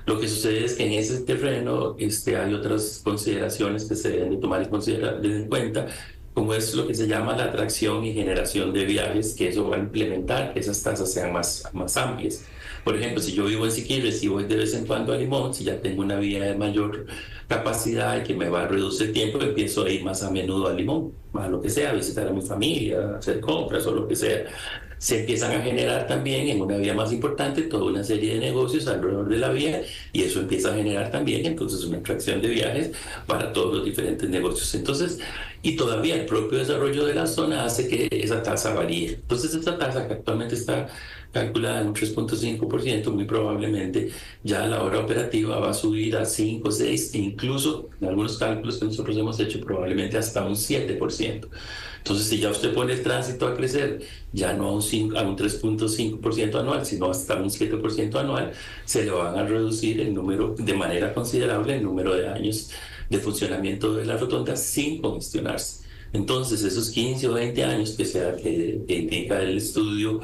Lo que sucede es que en ese terreno hay otras consideraciones que se deben de tomar en cuenta, como es lo que se llama la atracción y generación de viajes, que eso va a implementar que esas tasas sean más amplias. Por ejemplo, si yo vivo en Siquirres y voy de vez en cuando a Limón, si ya tengo una vía de mayor capacidad y que me va a reducir el tiempo, empiezo a ir más a menudo a Limón, a lo que sea, a visitar a mi familia, a hacer compras o lo que sea. Se empiezan a generar también en una vía más importante toda una serie de negocios alrededor de la vía y eso empieza a generar también entonces una atracción de viajes para todos los diferentes negocios. Entonces, y todavía el propio desarrollo de la zona hace que esa tasa varíe. Entonces, esta tasa que actualmente está calculada en un 3.5%, muy probablemente ya a la hora operativa va a subir a 5, 6 e incluso en algunos cálculos que nosotros hemos hecho probablemente hasta un 7%. Entonces, si ya usted pone el tránsito a crecer, ya no a un 3.5% anual, sino hasta un 7% anual, se le van a reducir el número, de manera considerable, el número de años de funcionamiento de la rotonda sin congestionarse. Entonces, esos 15 o 20 años que indica el estudio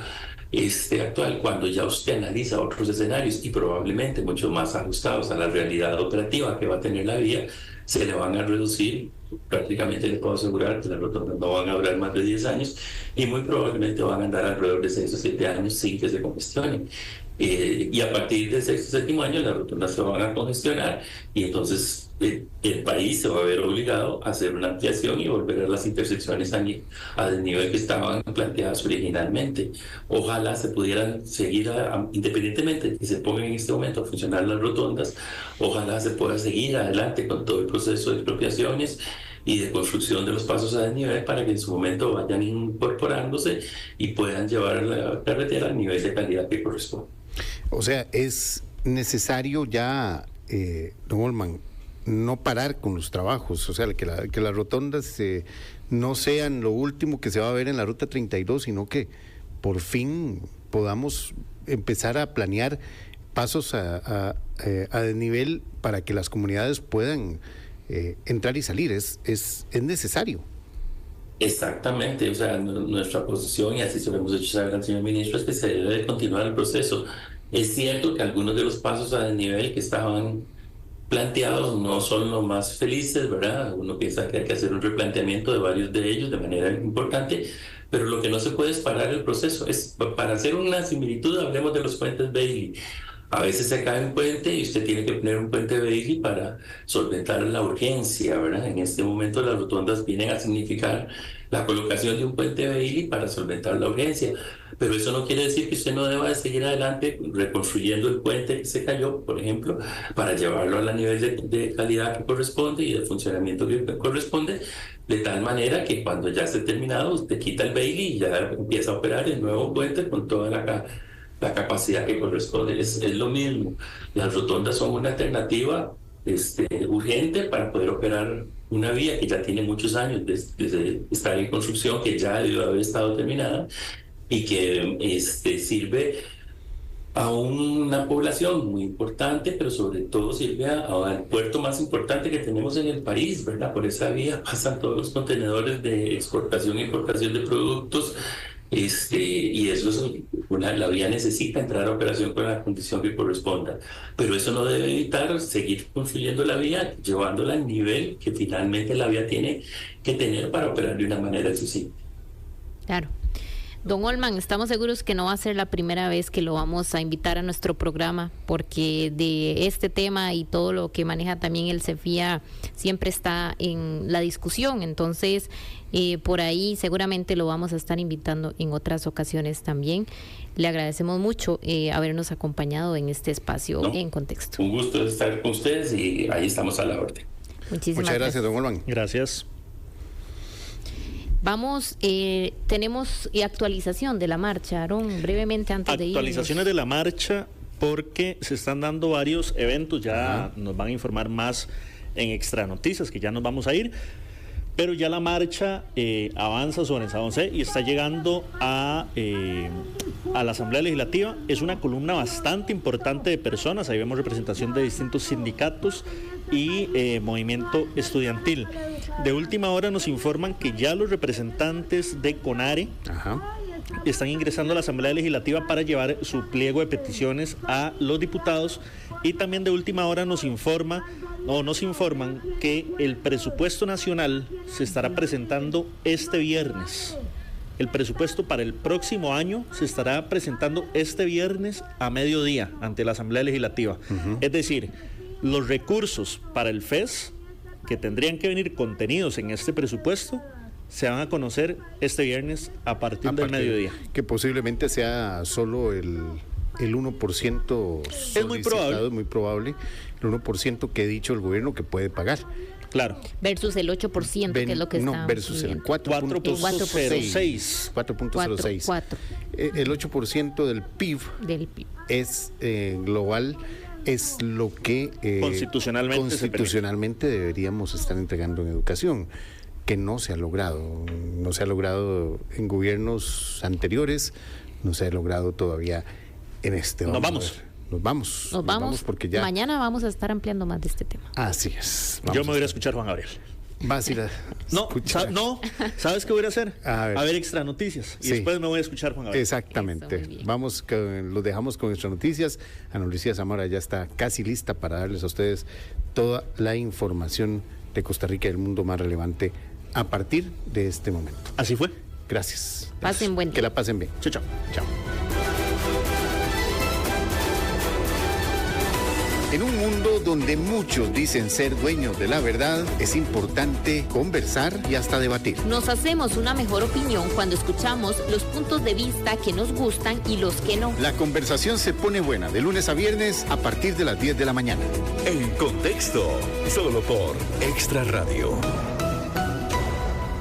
actual, cuando ya usted analiza otros escenarios y probablemente mucho más ajustados a la realidad operativa que va a tener la vía, se le van a reducir. Prácticamente le puedo asegurar que las rotondas no van a durar más de 10 años y muy probablemente van a andar alrededor de 6 o 7 años sin que se congestionen. Y a partir del 6º o 7º año las rotondas se van a congestionar y entonces el país se va a ver obligado a hacer una ampliación y volver a las intersecciones al nivel que estaban planteadas originalmente. Ojalá se pudieran seguir, independientemente de que se pongan en este momento a funcionar las rotondas, ojalá se pueda seguir adelante con todo el proceso de expropiaciones y de construcción de los pasos a desnivel para que en su momento vayan incorporándose y puedan llevar la carretera al nivel de calidad que corresponde. O sea, es necesario ya, don Olman, no parar con los trabajos, o sea, que las rotondas no sean lo último que se va a ver en la Ruta 32, sino que por fin podamos empezar a planear pasos a desnivel para que las comunidades puedan entrar y salir. Es necesario. Exactamente, o sea, nuestra posición, y así se lo hemos hecho saber al señor ministro, es que se debe de continuar el proceso. Es cierto que algunos de los pasos a desnivel que estaban planteados no son los más felices, ¿verdad? Uno piensa que hay que hacer un replanteamiento de varios de ellos de manera importante, pero lo que no se puede es parar el proceso. Para hacer una similitud, hablemos de los puentes Bailey. A veces se cae un puente y usted tiene que poner un puente Bailey para solventar la urgencia, ¿verdad? En este momento las rotondas vienen a significar la colocación de un puente Bailey para solventar la urgencia. Pero eso no quiere decir que usted no deba de seguir adelante reconstruyendo el puente que se cayó, por ejemplo, para llevarlo al nivel de calidad que corresponde y de funcionamiento que corresponde, de tal manera que cuando ya esté terminado, usted quita el Bailey y ya empieza a operar el nuevo puente con toda la capacidad que corresponde. Es lo mismo. Las rotondas son una alternativa urgente para poder operar una vía que ya tiene muchos años desde estar en construcción, que ya debió haber estado terminada y que sirve a una población muy importante, pero sobre todo sirve al puerto más importante que tenemos en el país, ¿verdad? Por esa vía pasan todos los contenedores de exportación e importación de productos. Y eso es la vía necesita entrar a operación con la condición que corresponda, pero eso no debe evitar seguir construyendo la vía, llevándola al nivel que finalmente la vía tiene que tener para operar de una manera eficiente. Claro. Don Olman, estamos seguros que no va a ser la primera vez que lo vamos a invitar a nuestro programa, porque de este tema y todo lo que maneja también el CEFIA siempre está en la discusión. Entonces, por ahí seguramente lo vamos a estar invitando en otras ocasiones también. Le agradecemos mucho habernos acompañado en este espacio en Contexto. Un gusto estar con ustedes y ahí estamos a la orden. Muchas gracias, don Olman. Gracias. Vamos, tenemos actualización de la marcha, Aarón, brevemente antes de ir. Actualizaciones de la marcha porque se están dando varios eventos, ya nos van a informar más en Extra Noticias, que ya nos vamos a ir. pero ya la marcha avanza sobre San José y está llegando a la Asamblea Legislativa. Es una columna bastante importante de personas, ahí vemos representación de distintos sindicatos y movimiento estudiantil. De última hora nos informan que ya los representantes de CONARE están ingresando a la Asamblea Legislativa para llevar su pliego de peticiones a los diputados, y también de última hora nos informan que el presupuesto nacional se estará presentando este viernes. El presupuesto para el próximo año se estará presentando este viernes a mediodía ante la Asamblea Legislativa. Es decir, los recursos para el FES que tendrían que venir contenidos en este presupuesto se van a conocer este viernes a partir del mediodía. Que posiblemente sea solo el 1% es muy probable. Es muy probable. El 1% que ha dicho el gobierno que puede pagar. Claro. Versus el 8%, que es lo que está... No, versus el 4.06. 4.06. El 8% del PIB, es global, es lo que constitucionalmente deberíamos estar entregando en educación, que no se ha logrado. No se ha logrado en gobiernos anteriores, no se ha logrado todavía en este. Nos vamos porque ya mañana vamos a estar ampliando más de este tema. Así es. Yo me voy a escuchar Juan Gabriel. Vas a ir a escuchar. No, ¿sabes qué voy a hacer? A ver Extra Noticias y después me voy a escuchar Juan Gabriel. Exactamente. Lo dejamos con Extra Noticias. Ana Lucía Zamora ya está casi lista para darles a ustedes toda la información de Costa Rica y del mundo más relevante a partir de este momento. Así fue. Gracias. Pasen buen día. Que la pasen bien. Chao. Chao. En un mundo donde muchos dicen ser dueños de la verdad, es importante conversar y hasta debatir. Nos hacemos una mejor opinión cuando escuchamos los puntos de vista que nos gustan y los que no. La conversación se pone buena de lunes a viernes a partir de las 10 de la mañana. En Contexto, solo por Extra Radio.